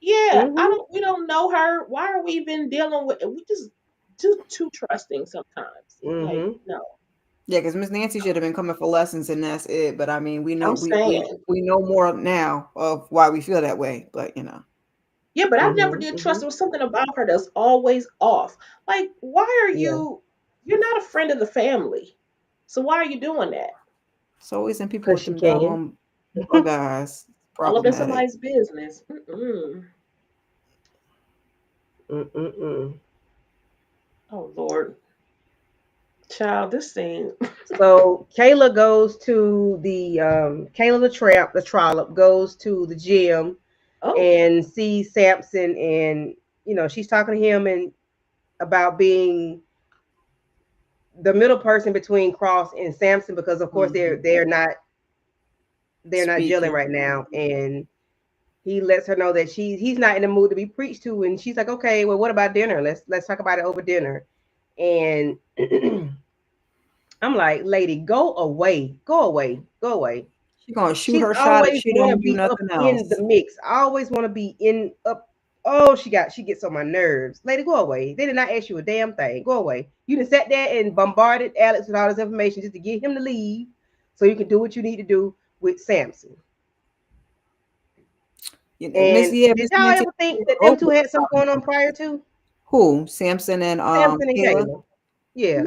Yeah, we don't know her. Why are we even dealing with? We just too trusting sometimes. No. Yeah, because Miss Nancy should have been coming for lessons, and that's it. But we know we know more now of why we feel that way. But Yeah, but I never did trust. There was something about her that's always off. Why are you? You're not a friend of the family, so why are you doing that? It's always in people with them guys. All up in somebody's business. Oh Lord, child, this thing. So Kayla goes to the Kayla the trollop goes to the gym. And see Samson, and she's talking to him and about being the middle person between Cross and Samson because of course they're not gelling right now, and he lets her know that he's not in the mood to be preached to, and she's like, okay, well, what about dinner? Let's talk about it over dinner. And I'm like, lady, go away, go away, go away. She's gonna shoot She's her shot if always she want to don't do be up nothing in else. the mix. I always want to be in up. Oh, she gets on my nerves. Lady, go away. They did not ask you a damn thing. Go away. You just sat there and bombarded Alex with all this information just to get him to leave so you can do what you need to do with Samson. Miss And did Miss y'all Nancy, ever think that them two had something going on prior to who? Samson and Samson and Kayla? Kayla? Yeah.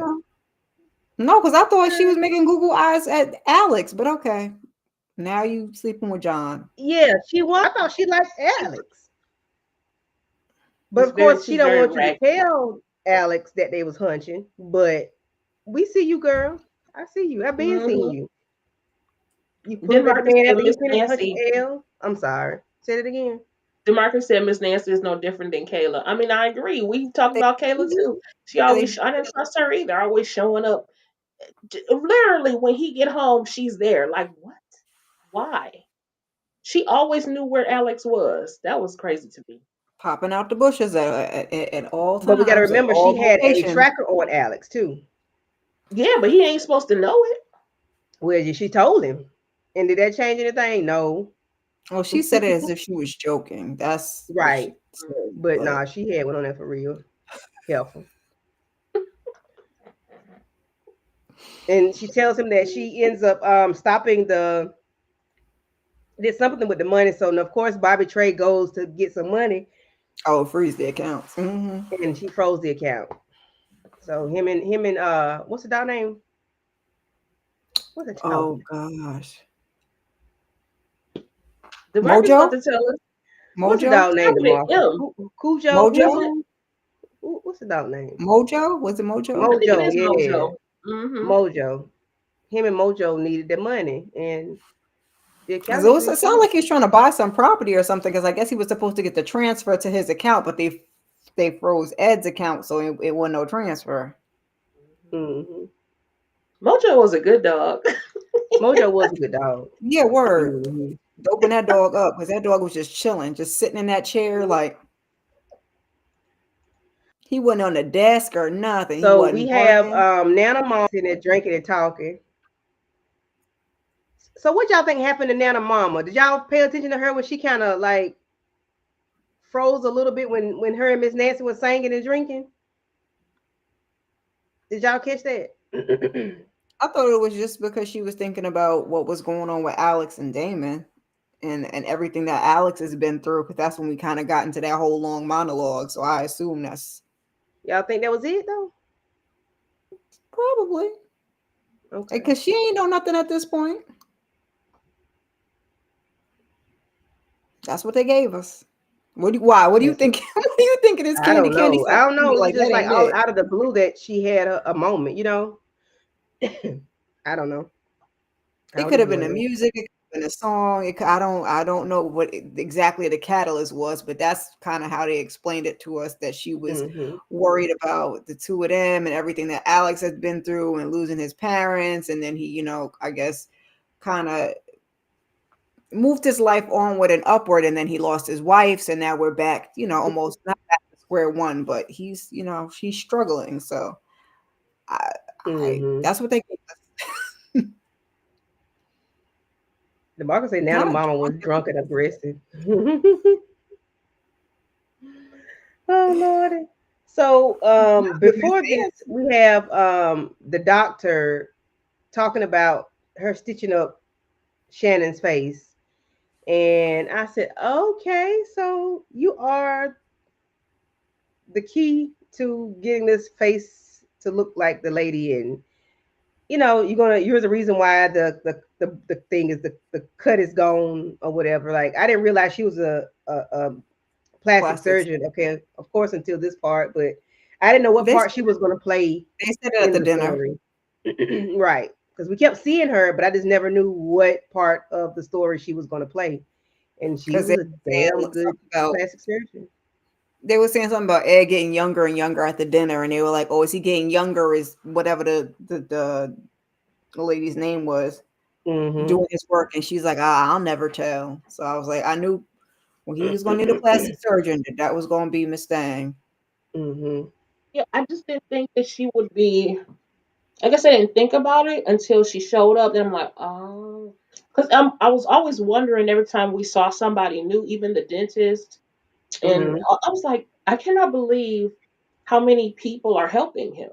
No, because I thought she was making Google eyes at Alex, but okay. Now you sleeping with John. Yeah, she was. I thought she liked Alex. But of course, she she's don't very want you to raggedy. tell Alex that they was hunching. But we see you, girl. I see you. I've been seeing you. You put him at the DeMarcus man said after you Miss finish Nancy. hunching L. I'm sorry. Say it again. DeMarcus said Miss Nancy is no different than Kayla. I mean, I agree. We talked about Kayla too. She always, I didn't trust her either. Always showing up. Literally, when he get home, she's there. Like, what? Why? She always knew where Alex was. That was crazy to me. Popping out the bushes at all But we got to times, at remember all she had a locations. tracker on Alex too. Yeah, but he ain't supposed to know it. Well, she told him. And did that change anything? No. Well, she said it as if she was joking. That's what Right. she said, But nah, she had one on there for real. Careful. And she tells him that she ends up stopping did something with the money. So of course Bobby Trey goes to get some money. Oh, freeze the accounts. Mm-hmm. And she froze the account. So him and what's the dog name? What's the dog Oh name? gosh. DeMarcus Mojo? about to tell us. What's the Mojo? dog name? Him. Cujo. Mojo? What's the dog name? Mojo? Was it Mojo? I think it Mojo, is yeah. Mojo. Mm-hmm. Mojo. Him and Mojo needed the money, and the account. It sounded like he was trying to buy some property or something, because I guess he was supposed to get the transfer to his account, but they froze Ed's account, so it wasn't no transfer. Mm-hmm. Mojo was a good dog. Mojo was a good dog. Yeah, word. Mm-hmm. Open that dog up, because that dog was just chilling, just sitting in that chair, like he wasn't on the desk or nothing. So we have Nana Mama sitting there drinking and talking. So what y'all think happened to Nana Mama? Did y'all pay attention to her when she kind of like froze a little bit when her and Miss Nancy was singing and drinking? Did y'all catch that? I thought it was just because she was thinking about what was going on with Alex and Damon and everything that Alex has been through, because that's when we kind of got into that whole long monologue. So I assume that's Y'all think that was it though? probably Okay. because she ain't know nothing at this point. That's what they gave us. What do you think? What do you think of this I candy don't candy? know. I don't know. Like, It's just that like ain't it. out of the blue that she had a moment, you know. I don't know. It could have been the music, it could have been a song. I don't know what exactly the catalyst was, but that's kind of how they explained it to us, that she was worried about the two of them and everything that Alex has been through and losing his parents, and then he, I guess, kind of moved his life onward and upward, and then he lost his wife, so now we're back, almost not back to square one, but he's, she's struggling. So that's what they gave us. The Marcus say Nana Mama was drunk and aggressive. Oh Lordy. So before this, we have the doctor talking about her stitching up Shannon's face. And I said, okay, so you are the key to getting this face to look like the lady, and you're the reason why the thing is the cut is gone or whatever. Like, I didn't realize she was a plastic surgeon. Okay, of course, until this part, but I didn't know what part she was going to play. They said it at the dinner. Right, because we kept seeing her, but I just never knew what part of the story she was going to play. And she was a damn good plastic surgeon. They were saying something about Ed getting younger and younger at the dinner, and they were like, "Oh, is he getting younger? Is whatever the lady's name was doing his work?" And she's like, "I'll never tell." So I was like, I knew Well, he was going to need a plastic surgeon. That was going to be Miss Thang. Mm-hmm. Yeah, I just didn't think that she would be. I guess I didn't think about it until she showed up. Then I'm like, oh, because I was always wondering every time we saw somebody new, even the dentist, and Mm-hmm. I was like, I cannot believe how many people are helping him.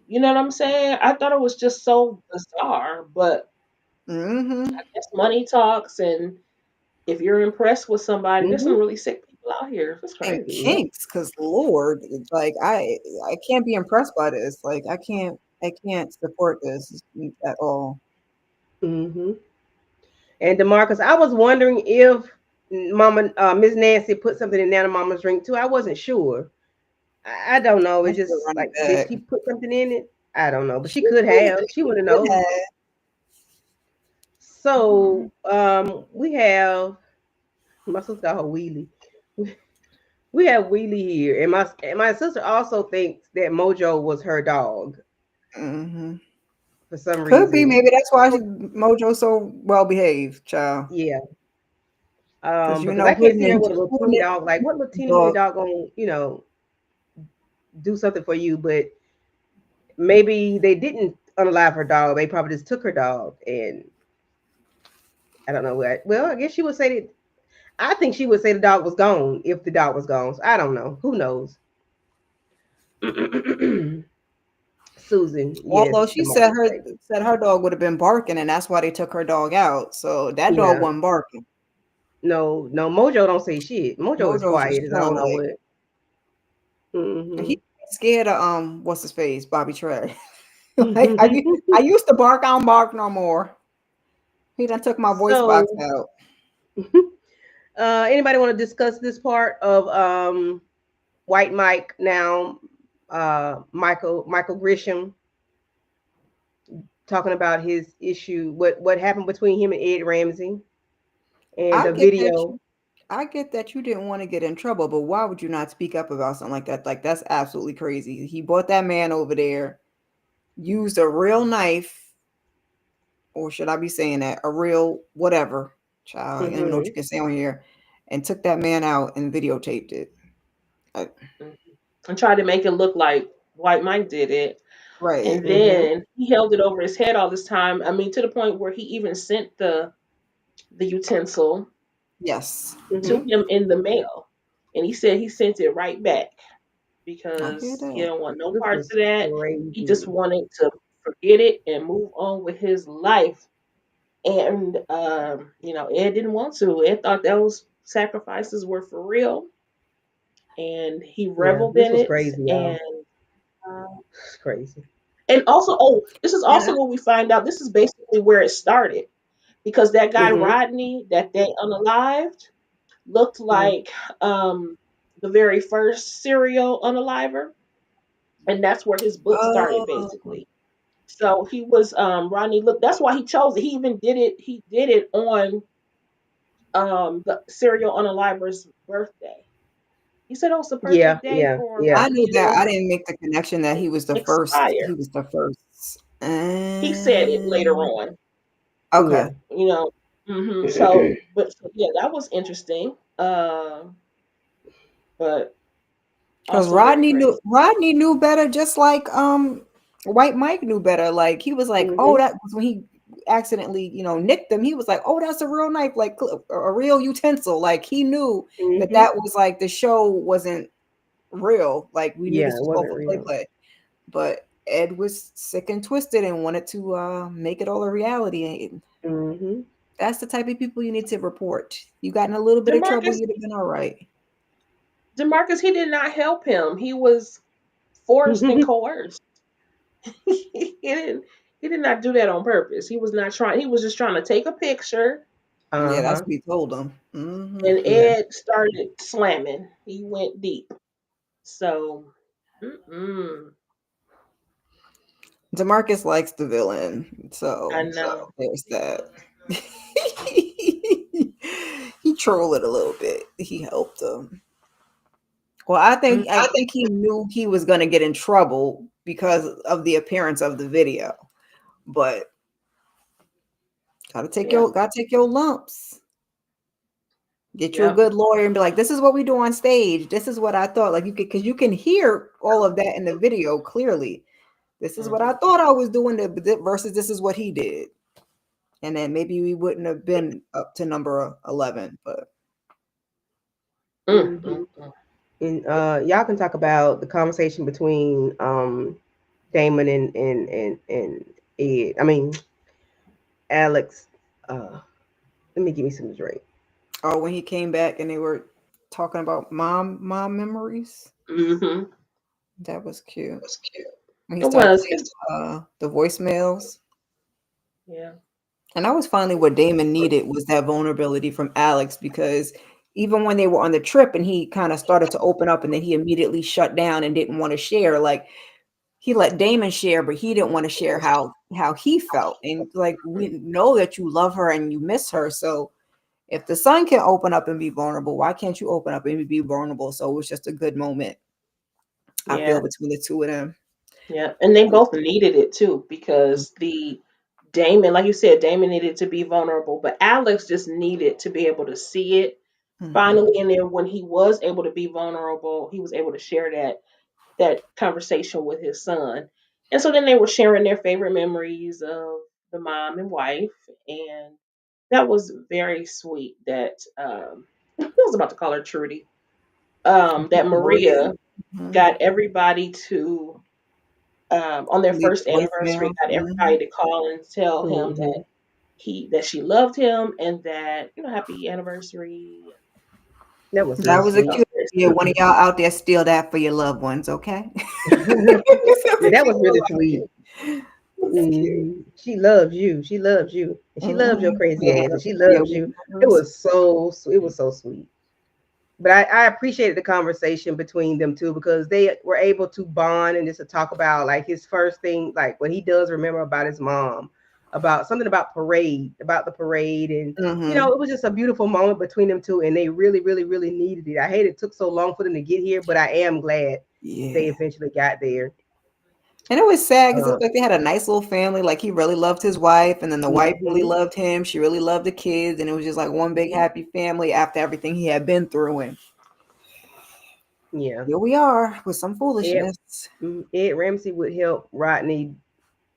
You know what I'm saying? I thought it was just so bizarre, but Mm-hmm. I guess money talks, and if you're impressed with somebody, there's some Mm-hmm. really sick people out here. It's And crazy. Yep. kinks, because Lord, like I can't be impressed by this. Like I can't support this at all. Mm-hmm. And Demarcus, I was wondering if Mama Miss Nancy put something in Nana Mama's drink too. I wasn't sure. I don't know. I It should just run it like did back. she put something in it? I don't know, but she She could could have. She would have could known. have. So we have my sister got her wheelie. We have Wheelie here, and my sister also thinks that Mojo was her dog Mm-hmm. for some Could be. reason. Maybe that's why Mojo's so well behaved, child. Yeah. Because Because I can't see her with a little hidden teeny it dog. Like what little teeny weeny dog. dog gonna, do something for you? But maybe they didn't unalive her dog. They probably just took her dog, and I don't know what. Well, I guess she would say that. I think she would say the dog was gone if the dog was gone. So I don't know. Who knows? Susan, yes, Although she said Demarcus, baby. her dog would have been barking, and that's why they took her dog out. So that dog Yeah. wasn't barking. No, no, Mojo don't say shit. Mojo is Mojo was just quiet as I chilling, don't know like what. Hmm. he scared of what's his face, Bobby Trey. Like I used to bark, I don't bark no more. He done took my voice box So, out. anybody want to discuss this part of White Mike now? Michael Grisham talking about his issue, what happened between him and Ed Ramsey, and I the get that video. I get that you didn't want to get in trouble, but why would you not speak up about something like that? Like that's absolutely crazy. He brought that man over there, used a real knife, or should I be saying that? A real whatever, child. I don't even know what Hmm. you can say on here, and took that man out and videotaped it. Mhm. And tried to make it look like White Mike did it. Right. And Hmm. then he held it over his head all this time. I mean, to the point where he even sent the utensil Yes. to Hmm. him in the mail. And he said he sent it right back I hear because he that. don't want no This parts is of that. He just crazy. wanted to forget it and move on with his life. And Ed didn't want to. Ed thought those sacrifices were for real, and he Yeah, reveled this in was it. crazy, y'all. Uh, It's crazy. and also, oh, this is And also what we find out. This is basically where it started because that guy Hmm. Rodney that they unalived looked Hmm. like the very first serial unaliver, and that's where his book started oh, basically. So he was Rodney. Look, that's why he chose it. He even did it. He did it on the serial unaliver's birthday. He said, "Oh, it's the Yeah, perfect day yeah, for yeah. I knew that. I didn't make the connection that he was the first. expire." He was the first. He said it later on. Okay. Yeah. You know. So yeah, that was interesting. But Because also very crazy. Rodney knew better, just like White Mike knew better. Like he was like, oh, Hmm. that was when he accidentally, nicked him. He was like, oh, that's a real knife, like a real utensil. Like he knew that Hmm. that was like the show wasn't real. Like we knew Yeah, this it was all wasn't for real. play. But Ed was sick and twisted and wanted to make it all a reality. And Hmm. that's the type of people you need to report. You got in a little bit of trouble, Demarcus, you'd have been all right. Demarcus, he did not help him. He was forced and coerced. He did not do that on purpose. He was not trying. He was just trying to take a picture. Yeah, that's Uh-huh. what he told him. Hmm. And Yeah. Ed started slamming. He went deep. So, mm-mm, Demarcus likes the villain, I so know. there's that. He trolled it a little bit. He helped him. Well, Mm, I think he knew he was going to get in trouble because of the appearance of the video. But yeah. gotta take your lumps. Get you a Yep. good lawyer and be like, this is what we do on stage. This is what I thought. Like you could, because you can hear all of that in the video clearly. This is what I thought I was doing versus this is what he did. And then maybe we wouldn't have been up to number 11, but Mhm. And y'all can talk about the conversation between Damon and Ed. I mean Alex. Let me give me some drink. oh, when he came back and they were talking about mom memories. Mm-hmm. That was cute. When he It started was. playing the voicemails. Yeah. And that was finally what Damon needed was that vulnerability from Alex, because even when they were on the trip and he kind of started to open up and then he immediately shut down and didn't want to share, like he let Damon share, but he didn't want to share how he felt. And like, we know that you love her and you miss her. So if the son can open up and be vulnerable, why can't you open up and be vulnerable? So it was just a good moment, I Yeah. feel, between the two of them. Yeah. And they both needed it too, because the Damon, like you said, Damon needed to be vulnerable, but Alex just needed to be able to see it Mhm. finally. And then when he was able to be vulnerable, he was able to share that conversation with his son. And so then they were sharing their favorite memories of the mom and wife. And that was very sweet that I was about to call her Trudy. That Maria. Maria Mhm. got everybody to on their Leave first anniversary, voicemail. got everybody Mhm. to call and tell him Mm-hmm. that she loved him and that, happy anniversary. That was real That was a That sweet. was cute very idea. sweet. One of y'all out there steal that for your loved ones, okay? Yeah, that was really sweet. It's cute. She loves you. She loves you. And she loves your Mhm. crazy Yeah, ass. And she yeah, loves we you. It remember. was so it was so sweet. But I appreciated the conversation between them two because they were able to bond and just to talk about like his first thing, like what he does remember about his mom, about something about the parade. And, Mhm. it was just a beautiful moment between them two. And they really, really, really needed it. I hate it took so long for them to get here, but I am glad they Yeah. eventually got there. And it was sad because Uh, it's like they had a nice little family. Like he really loved his wife, and then the wife really mhm, loved him. She really loved the kids, and it was just like one big mhm. happy family after everything he had been through. And Yeah. here we are with some Ed, foolishness. Ed Ramsey would help Rodney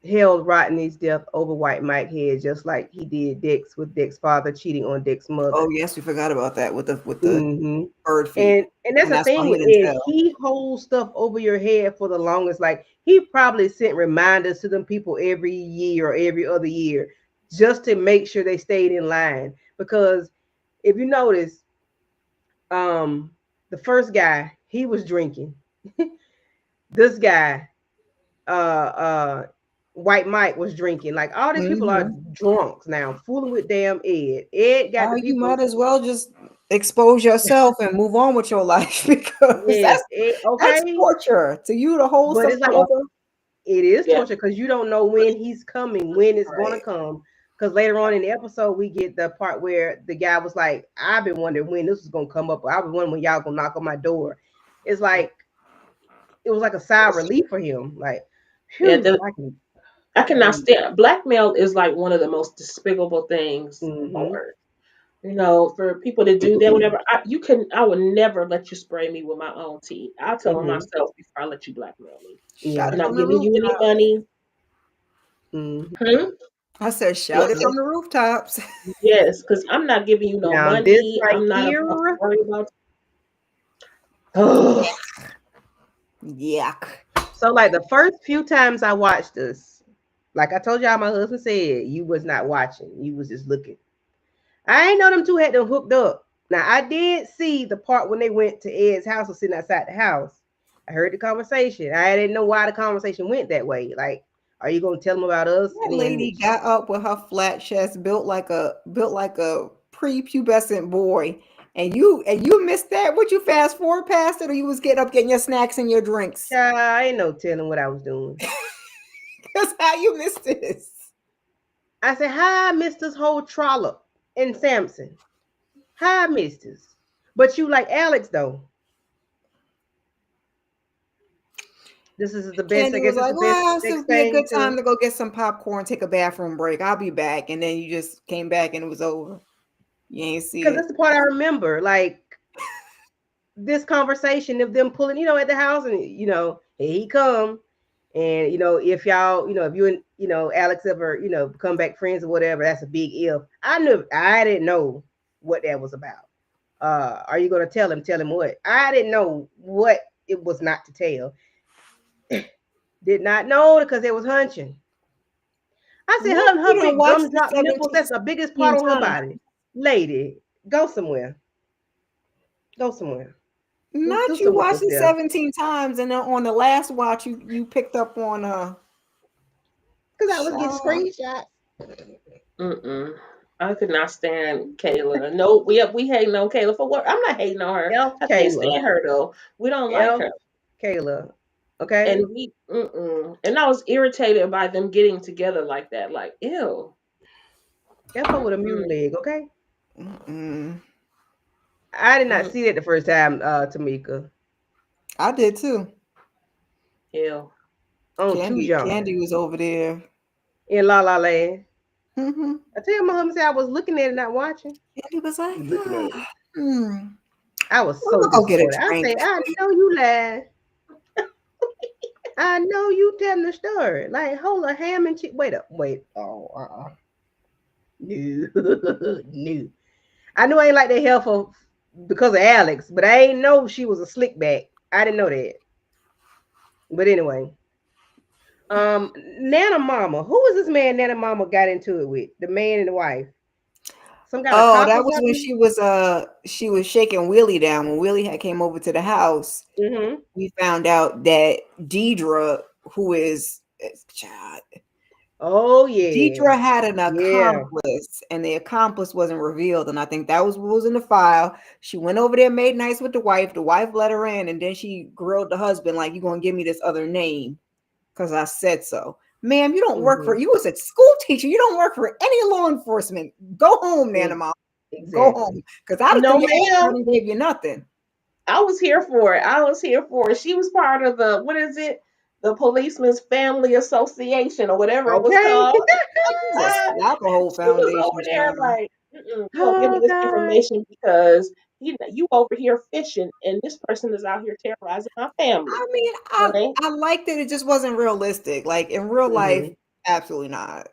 held Rodney's death over White Mike head, just like he did Dex with Dex's father cheating on Dex's Oh mother. yes, we forgot about that with the Hmm. bird feet, And that's and the that's why thing he with didn't Ed. tell. He holds stuff over your head for the longest. Like he probably sent reminders to them people every year or every other year just to make sure they stayed in line. Because if you notice, um, the first guy he was drinking. This guy, uh White Mike was drinking. Like all these people are Mhm. drunks now, fooling with damn Ed. Ed got Now the you might people. as well just expose yourself and move on with your life because Yes, Ed, that's okay. torture to you to hold But it's something like over. it is Yeah. torture because you don't know when he's coming, when it's gonna Right. come. Because later on in the episode, we get the part where the guy was like, I've been wondering when this was gonna come up. I've been wondering when y'all gonna knock on my door. It's like it was like a sigh of relief for him. Like, Yeah. phew, I I can cannot breathe. stand blackmail is like one of the most despicable things on Mm-hmm. earth. For people to do that, whatever. I would never let you spray me with my own tea. I'll tell on Mm-hmm. myself before I let you blackmail me. Shout Yeah. I'm it not from the giving you any rooftops. money. Mm-hmm. Hmm? I said, shout it Yes. from the rooftops. Yes, because I'm not giving you no Now this money. right I'm not about to here. worry about. Oh, Yuck. So like the first few times I watched this, like I told y'all, my husband said you was not watching, you was just looking. I ain't know them two had them hooked up. Now I did see the part when they went to Ed's house or sitting outside the house. I heard the conversation. I didn't know why the conversation went that way. Like, are you gonna tell them about us? That And then lady got up with her flat chest, built like a prepubescent boy. And you missed that. Would you fast forward past it, or you was getting up getting your snacks and your drinks? child, I ain't no telling what I was doing. That's how you missed this. I said, how I missed this whole trollop in Samson. How I missed this. But you like Alex though. This is the best. I Candy was guess it's like, the best well, this next would be a thing good time to. to go get some popcorn, take a bathroom break. I'll be back. And then you just came back and it was over. You ain't see Because it. that's the part I remember. Like this conversation of them pulling, at the house, and here he come. And if y'all, if you and Alex ever, become back friends or whatever, that's a big if. I didn't know what that was about. Are you gonna tell him? Tell him what? I didn't know what it was not to tell. Did not know because it was hunching. I said, What? her You done big watched it gumdrop nipples, that's the biggest part 17 on her times. body. Lady, go somewhere. Go somewhere. Do Not you something with watched it yourself. 17 times, and then on the last watch, you picked up on Because I was getting Child. screenshots. I could not stand Kayla. No, we hating on Kayla for what? I'm not hating on her. F I can't Kayla. stand her though. We don't like F her. Kayla. Okay? And and I was irritated by them getting together like that. Like, ew. F her with a mule leg, okay? Mm-mm. I did not see that the first time, Tamika. I did too. Ew. On Too Young. Candy was over there. In La La Land. Mm-hmm. I tell my husband, I was looking at it, not watching. Candy was like, Looking at it. I I was so I'll go get a disappointed. I drink. say, I know you lied. I know you telling the story. Like, hold a ham and cheese. Wait. Oh, no, no. I knew I ain't like that hell for because of Alex, but I ain't know she was a slick back. I didn't know that. But anyway, Nana Mama. Who was this man Nana Mama got into it with? The man and the wife. Some kind of Oh, cop that or was when something? she was shaking Willie down. When Willie had came over to the house, Mm-hmm. we found out that Deidre, who is child, Oh yeah. Deidre had an Yeah. accomplice, and the accomplice wasn't revealed. And I think that was what was in the file. She went over there, made nice with the wife. The wife let her in, and then she grilled the husband like, "You gonna give me this other name because I said so." Ma'am, you don't work for, you was a school teacher. You don't work for any law enforcement. Go home, Nana Mama. Exactly. Go home. Because I No, don't think ma'am. I gave you nothing. I was here for it. She was part of the, what is it? The Policeman's Family Association or whatever it was Okay. called. Jesus, Alcohol She was Foundation. over there child. like, you don't give me Oh this God. information because you over here fishing and this person is out here terrorizing my family. I mean, Right? I liked it. It just wasn't realistic. Like in real life, absolutely not.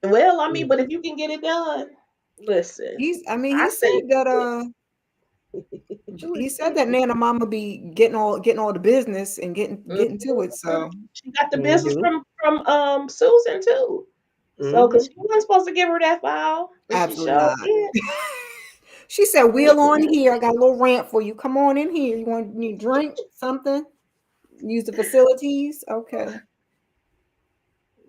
Well, I mean, but if you can get it done, listen. He I said say that he said that Nana Mama be getting all the business and getting to it. So she got the business from Susan too. So because she wasn't supposed to give her that file, but absolutely not. did. She said, "Wheel on here. I got a little rant for you. Come on in here. You need drink something? Use the facilities, okay?"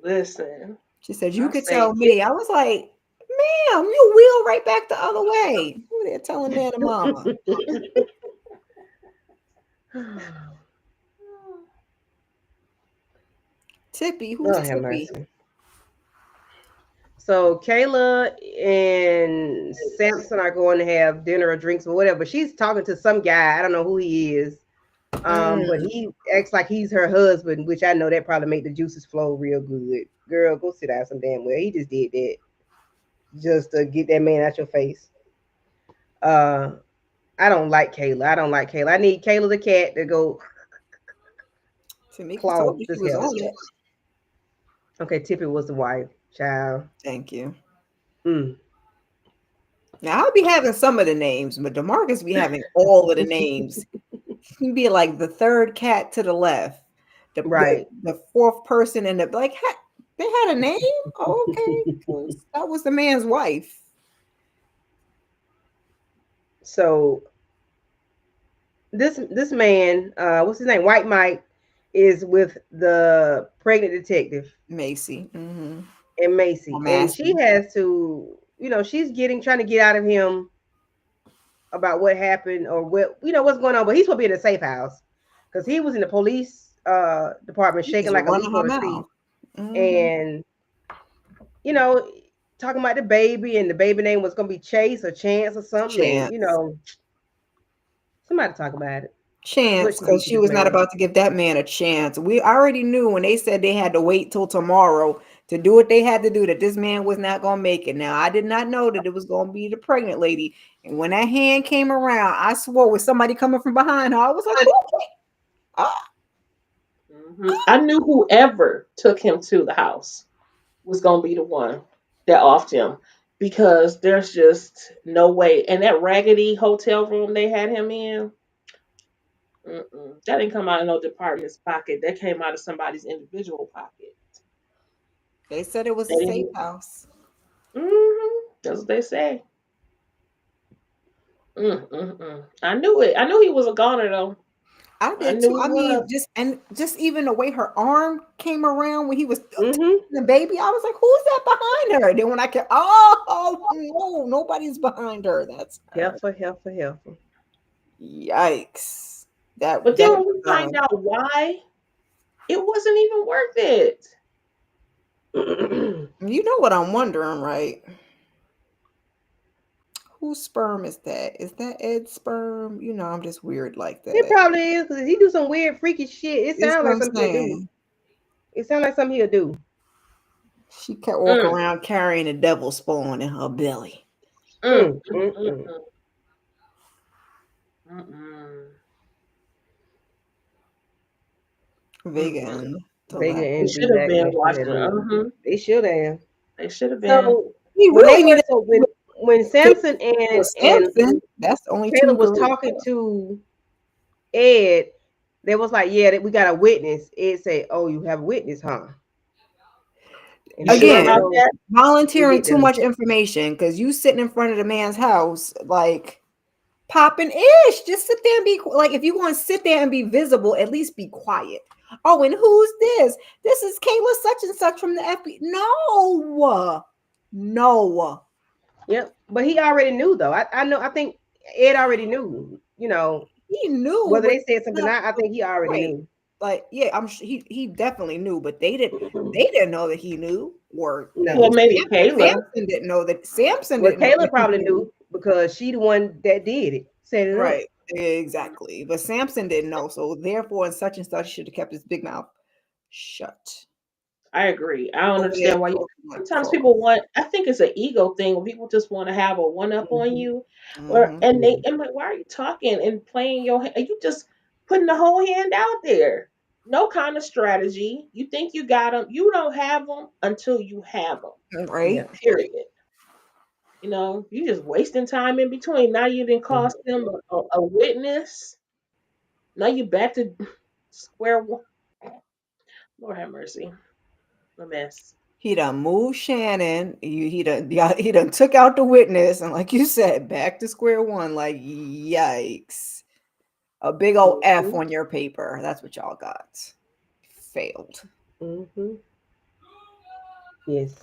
Listen. She said, "You I could say tell me." I was like, "Ma'am, you wheel right back the other way." Who they're telling Nana Mama? Tippy, who's Tippy? So Kayla and Samson are going to have dinner or drinks or whatever. She's talking to some guy. I don't know who he is. But he acts like he's her husband, which I know that probably made the juices flow real good. Girl, go sit down some damn well. He just did that just to get that man out your face. I don't like Kayla. I need Kayla the cat to go claw this hell. Okay, Tippy was the wife. Child. Thank you. Now I'll be having some of the names, but DeMarcus be having all of the names. He'd be like the third cat to the left, the fourth person in the like. They had a name. Oh, okay, that was the man's wife. So this man, what's his name? White Mike is with the pregnant detective Macy. And Macy, and she has to, she's trying to get out of him about what happened or what's going on. But he's supposed to be in a safe house because he was in the police department shaking like a leaf on a tree, and talking about the baby, and the baby name was gonna be Chase or Chance or something. And, somebody talk about it. Chance, because she was not about to give that man a chance. We already knew when they said they had to wait till tomorrow to do what they had to do, that this man was not going to make it. Now, I did not know that it was going to be the pregnant lady. And when that hand came around, I swore with somebody coming from behind her, I was like, okay. I knew whoever took him to the house was going to be the one that offed him, because there's just no way. And that raggedy hotel room they had him in, that didn't come out of no department's pocket. That came out of somebody's individual pocket. They said it was They a didn't. safe house. That's what they say. I knew it. I knew he was a goner though. I I did knew too. he I mean, was. just even the way her arm came around when he was Mm-hmm. the baby, I was like, "Who's that behind her?" Then when I can, oh no, nobody's behind her. That's her. Helpful. Yikes! But then when we find out why, it wasn't even worth it. you know what I'm wondering, right? Whose sperm is that? Is that Ed's sperm? You know, I'm just weird like It that. probably is, because he do some weird, freaky shit. It That's sounds what like I'm something he'll do. saying. It sounds like something he'll do. She kept walking around carrying a devil spawn in her belly. Vega and Vega and They should have been watching. They should have. They should have been. So he when really they were, needed so when Samson and Samson. That's the only Taylor two was girls. talking to Ed, they was like, "Yeah, we got a witness." Ed said, "Oh, you have a witness, huh?" And he Again, said, "Oh, volunteering get too them." much information because you sitting in front of the man's house, like popping ish. Just sit there and be like, if you want to sit there and be visible, at least be quiet. Oh, and who's this? This is Kayla such and such from the FBI. No. Yep, but he already knew though. I know. I think Ed already knew. You know, He knew whether but they said something or not. I think he already knew. Like, yeah, I'm sure he definitely knew, but they didn't know that he knew. Or No. Well, maybe Kayla. Samson didn't know that. Samson Well, didn't know Kayla that probably he knew because she the one that did it. Set it up. Right. Exactly. But Samson didn't know. So therefore, and such should have kept his big mouth shut. I agree. I don't understand why sometimes people want. I think it's an ego thing when people just want to have a one up on you, or and they. I'm like, why are you talking and playing your? Are you just putting the whole hand out there? No kind of strategy. You think you got them. You don't have them until you have them. Right. Yeah. Period. You know, you just wasting time in between. Now you didn't cost them a witness. Now you back to square one. Lord have mercy. A mess. He done moved Shannon. He done took out the witness, and like you said, back to square one. Like, yikes! A big old F on your paper. That's what y'all got. Failed. Yes.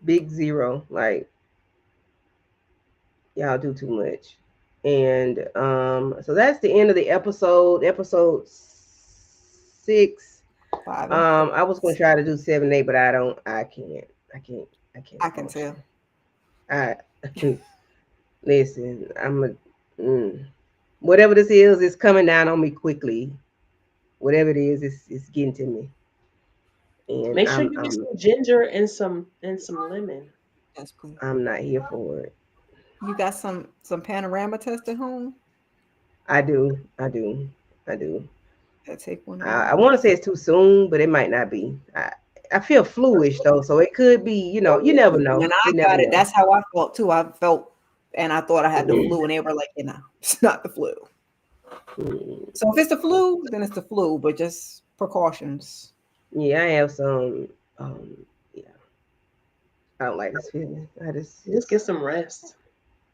Big zero. Like, y'all do too much. And so that's the end of the episode. Episode 6. I was gonna try to do 7, 8, but I can't. I can tell. Listen, whatever this is, it's coming down on me quickly. Whatever it is, it's getting to me. And make sure you get some ginger and some lemon. Yes, please. I'm not here for it. You got some panorama test at home? I do. I take one. I want to say it's too soon, but it might not be. I feel fluish though, so it could be. You know, you never know. When I got it, that's how I felt too. I felt, and I thought I had the flu, and they were like, it's not the flu. So if it's the flu, then it's the flu, but just precautions. Yeah, I have some. Yeah, I don't like this feeling. I just get some rest.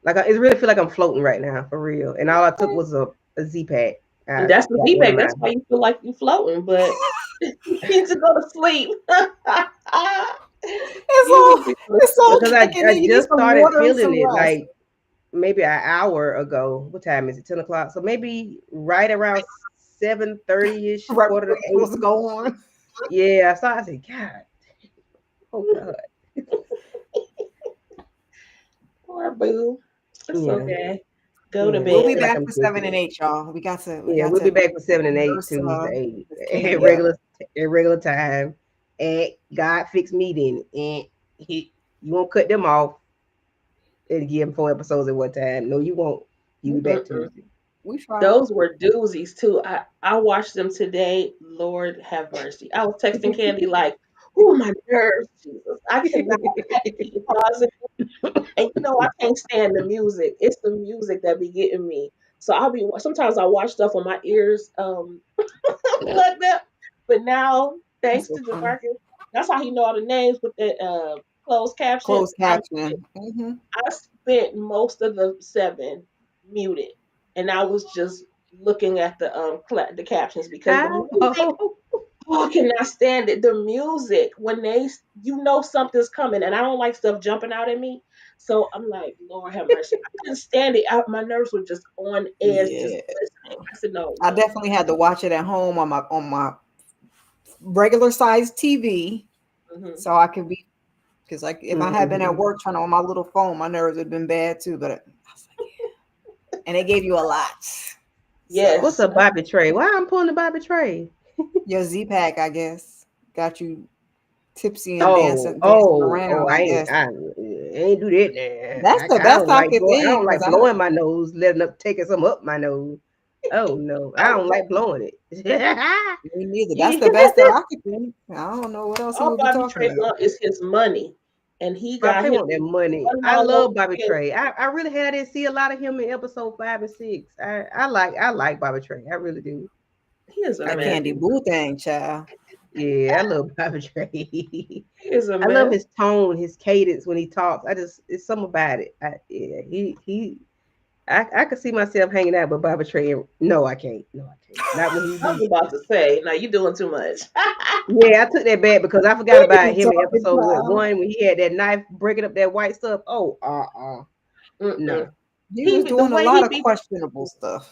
Like it really feel like I'm floating right now, for real. And all I took was a Z-Pack. And that's the Z-Pack. That's why you feel like you're floating, but you need to go to sleep. It's all because I just started feeling it like maybe an hour ago. What time is it? 10 o'clock. So maybe right around 7:30ish, right, quarter to 8. Supposed to go on. Yeah, so I said, God, oh God. Poor boo. It's okay. Go to bed. We'll be back for 7 and 8, y'all. We'll be back for 7 and 8 Tuesday at regular time. and God fix me then. And you won't cut them off and give them 4 episodes at one time. No, you won't. You be back Mm-mm. Tuesday. We tried. Those were doozies too. I watched them today. Lord have mercy. I was texting Candy like, "Oh my nerves, Jesus! I cannot. I had to keep pausing." And you know I can't stand the music. It's the music that be getting me. So sometimes I watch stuff on my ears like that. But now, That's thanks so to funny. Demarcus, that's how he know all the names with the closed caption. Closed caption. Mm-hmm. I spent most of the 7 muted, and I was just looking at the captions because the music. Oh, Oh, I cannot stand it. The music when something's coming, and I don't like stuff jumping out at me. So I'm like, Lord have mercy. I couldn't stand it. My nerves were just on edge, just Yeah, listening. I said, no, I no. definitely had to watch it at home on my regular size TV, Hmm. so I could be, because like if I had been at mhm. work trying on my little phone, my nerves would have been bad too. But I was like, yeah. And it gave you a lot. Yes. What's a Bobby Tray? Why I'm pulling the Bobby Tray? Your Z Pack, I guess, got you tipsy and dancing around. I I guess ain't do that there. that's the best I could I think. don't like 'Cause blowing my nose, letting up taking some up my nose. Oh no, I don't like blowing it. me neither. That's the Yeah. best that I could think. I don't know what else he All would be Bobby talking Trey about. want is his money, and he Bobby got Trey him want that money. running I all over love Bobby him. Trey. I really had to see a lot of him in episode 5 and 6. I like Bobby Trey. I really do. He is a I That mess. really Candy do. Boo thing, child. Yeah, I love Bobby Trey. He is a I love mess. his tone, his cadence when he talks. It's something about it. I could see myself hanging out with Bobby Trey. No, I can't. No, I can't. Not when he I was be. about to say, no, you're doing too much. Yeah, I took that back because I forgot What are about you him in talking episode about? 1 when he had that knife breaking up that white stuff. Oh, Mm-mm. no. He was The doing a way lot he of be, questionable stuff.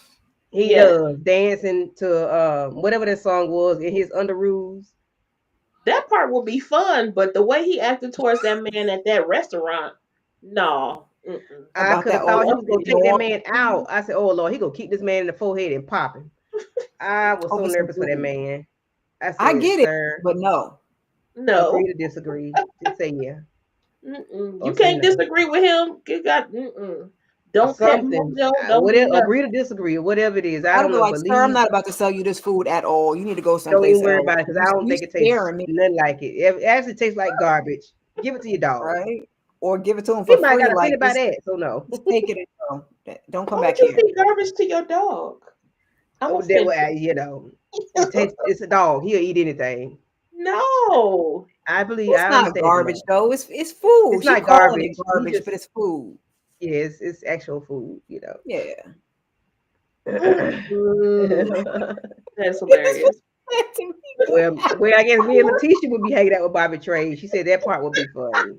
He yes, does dancing to whatever that song was in his underoos. that part will be fun, but the way he acted towards that man at that restaurant, no. Mm-mm. I About could that have old thought he was gonna take that dog man out. I said, "Oh Lord, he gonna keep this man in the forehead and pop him." I was so over some nervous for that food. man. I I said, get it, "Sir, but no. agree No. to disagree. Just say yeah Mm-mm. You or say can't no disagree with him. You got or don't pet something. Mojo. Don't do Whatever, nothing. agree to disagree or whatever it is. I I'd don't be know, like, but sir, I'm leave. not about to sell you this food at all. You need to go Don't even someplace worry else. about it because I don't You think it tastes scaring me, nothing like it. It actually tastes like garbage. Give it to your dog. right? Or give it to him He for might free. got Like, offended by that, so no. just take it and go. Don't come Why back would you here. feed garbage to your dog? I'm Oh, that offended. way, it tastes. It's a dog. He'll eat anything. No. It's I not understand garbage that. though. It's food. It's She not calling it garbage. He garbage, just but it's food. it's actual food, Yeah. Mm-mm. That's hilarious. well, I guess me and Letitia would be hanging out with Bobby Trey. She said that part would be fun.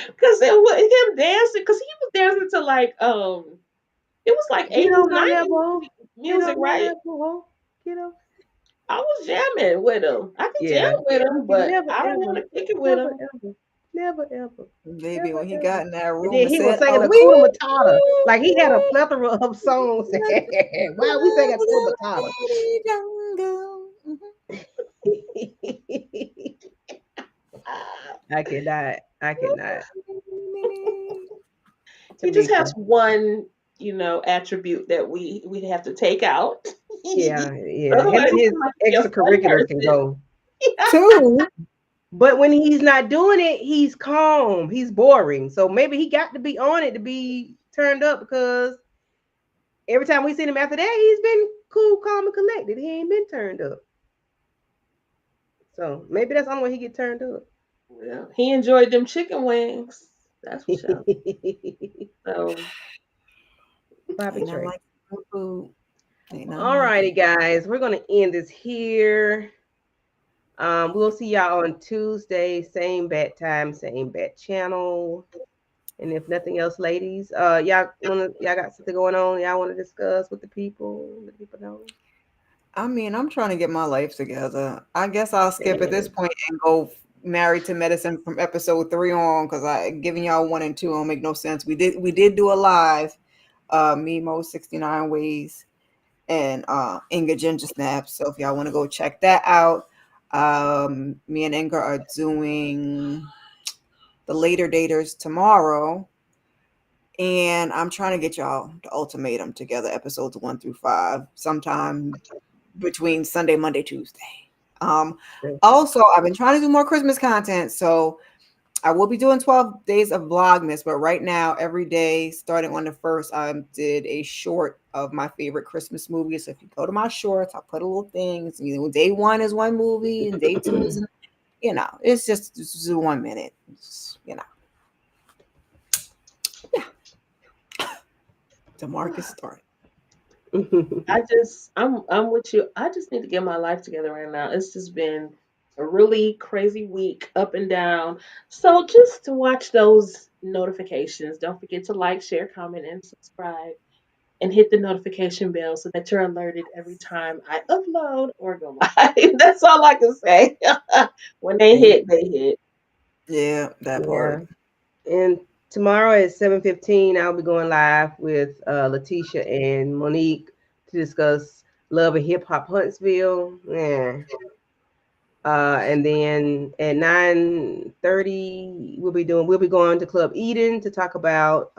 Because it was him dancing, because he was dancing to like it was like Get 80s, on my 90s level. Get music, on my right? level. Get on. I was jamming with him. I can jam Yeah. with him, but Never I don't want ever. to kick it with Never him. ever. Never ever. Baby, Never when he ever. got in that And room then and he was said, singing "Oh, a Kuna Matata. Like he had a plethora of songs. Why we singing Kuna Matata? jungle." I I cannot. He just Tamika. has one, attribute that we have to take out. Yeah. Him Otherwise, and he his seems like a fun extracurriculars can person. go. Two. But when he's not doing it, he's calm. He's boring. So maybe he got to be on it to be turned up because every time we seen him after that, he's been cool, calm, and collected. He ain't been turned up. So maybe that's the only way he get turned up. Well, he enjoyed them chicken wings. That's for sure. So Bobby Ain't nothing Trey. like good food. Ain't nothing All like righty, it. guys. We're gonna end this here. We'll see y'all on Tuesday, same bat time, same bat channel. And if nothing else, ladies, y'all got something going on? Y'all want to discuss with the people? Let people know. I mean, I'm trying to get my life together. I guess I'll skip at this Amen. point and go Married to Medicine from episode 3 on, because I giving y'all 1 and 2 don't make no sense. We did do a live, Mimo 69 Ways and Inga Ginger Snaps. So if y'all want to go check that out. Me and Inga are doing the Later Daters tomorrow. And I'm trying to get y'all the ultimatum together, episodes 1 through 5, sometime between Sunday, Monday, Tuesday. Also, I've been trying to do more Christmas content, so I will be doing 12 days of Vlogmas, but right now, every day, starting on the 1st, I did a short of my favorite Christmas movies. So if you go to my shorts, I'll put a little thing. Day 1 is one movie, and day 2 is, it's just 1 minute. Yeah. DeMarcus started. I'm with you. I just need to get my life together right now. It's just been a really crazy week, up and down. So just to watch those notifications, don't forget to like, share, comment, and subscribe, and hit the notification bell so that you're alerted every time I upload or go live. That's all I can say. When they hit, they hit. Yeah, that part. And tomorrow at 7:15, I'll be going live with Letitia and Monique to discuss Love and Hip Hop Huntsville. Yeah. And then at 9:30, we'll be going to Club Eden to talk about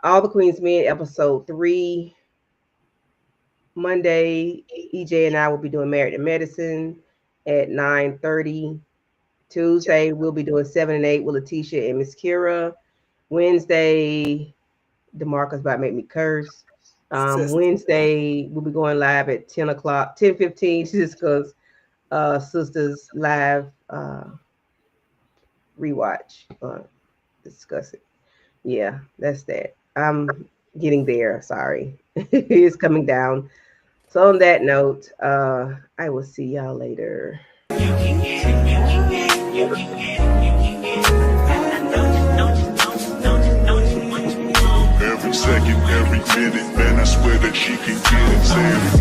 All the Queen's Men episode 3. Monday, EJ and I will be doing Married to Medicine at 9:30. Tuesday, we'll be doing 7 and 8 with Letitia and Miss Kira. Wednesday, DeMarcus about to make me curse. Wednesday, we'll be going live at 10 o'clock, 10:15 to discuss Sisters Live rewatch. Discuss it. Yeah, that's that. I'm getting there. Sorry. It's coming down. So on that note, I will see y'all later. Every second, every minute, man, I swear that she can get it. Say it.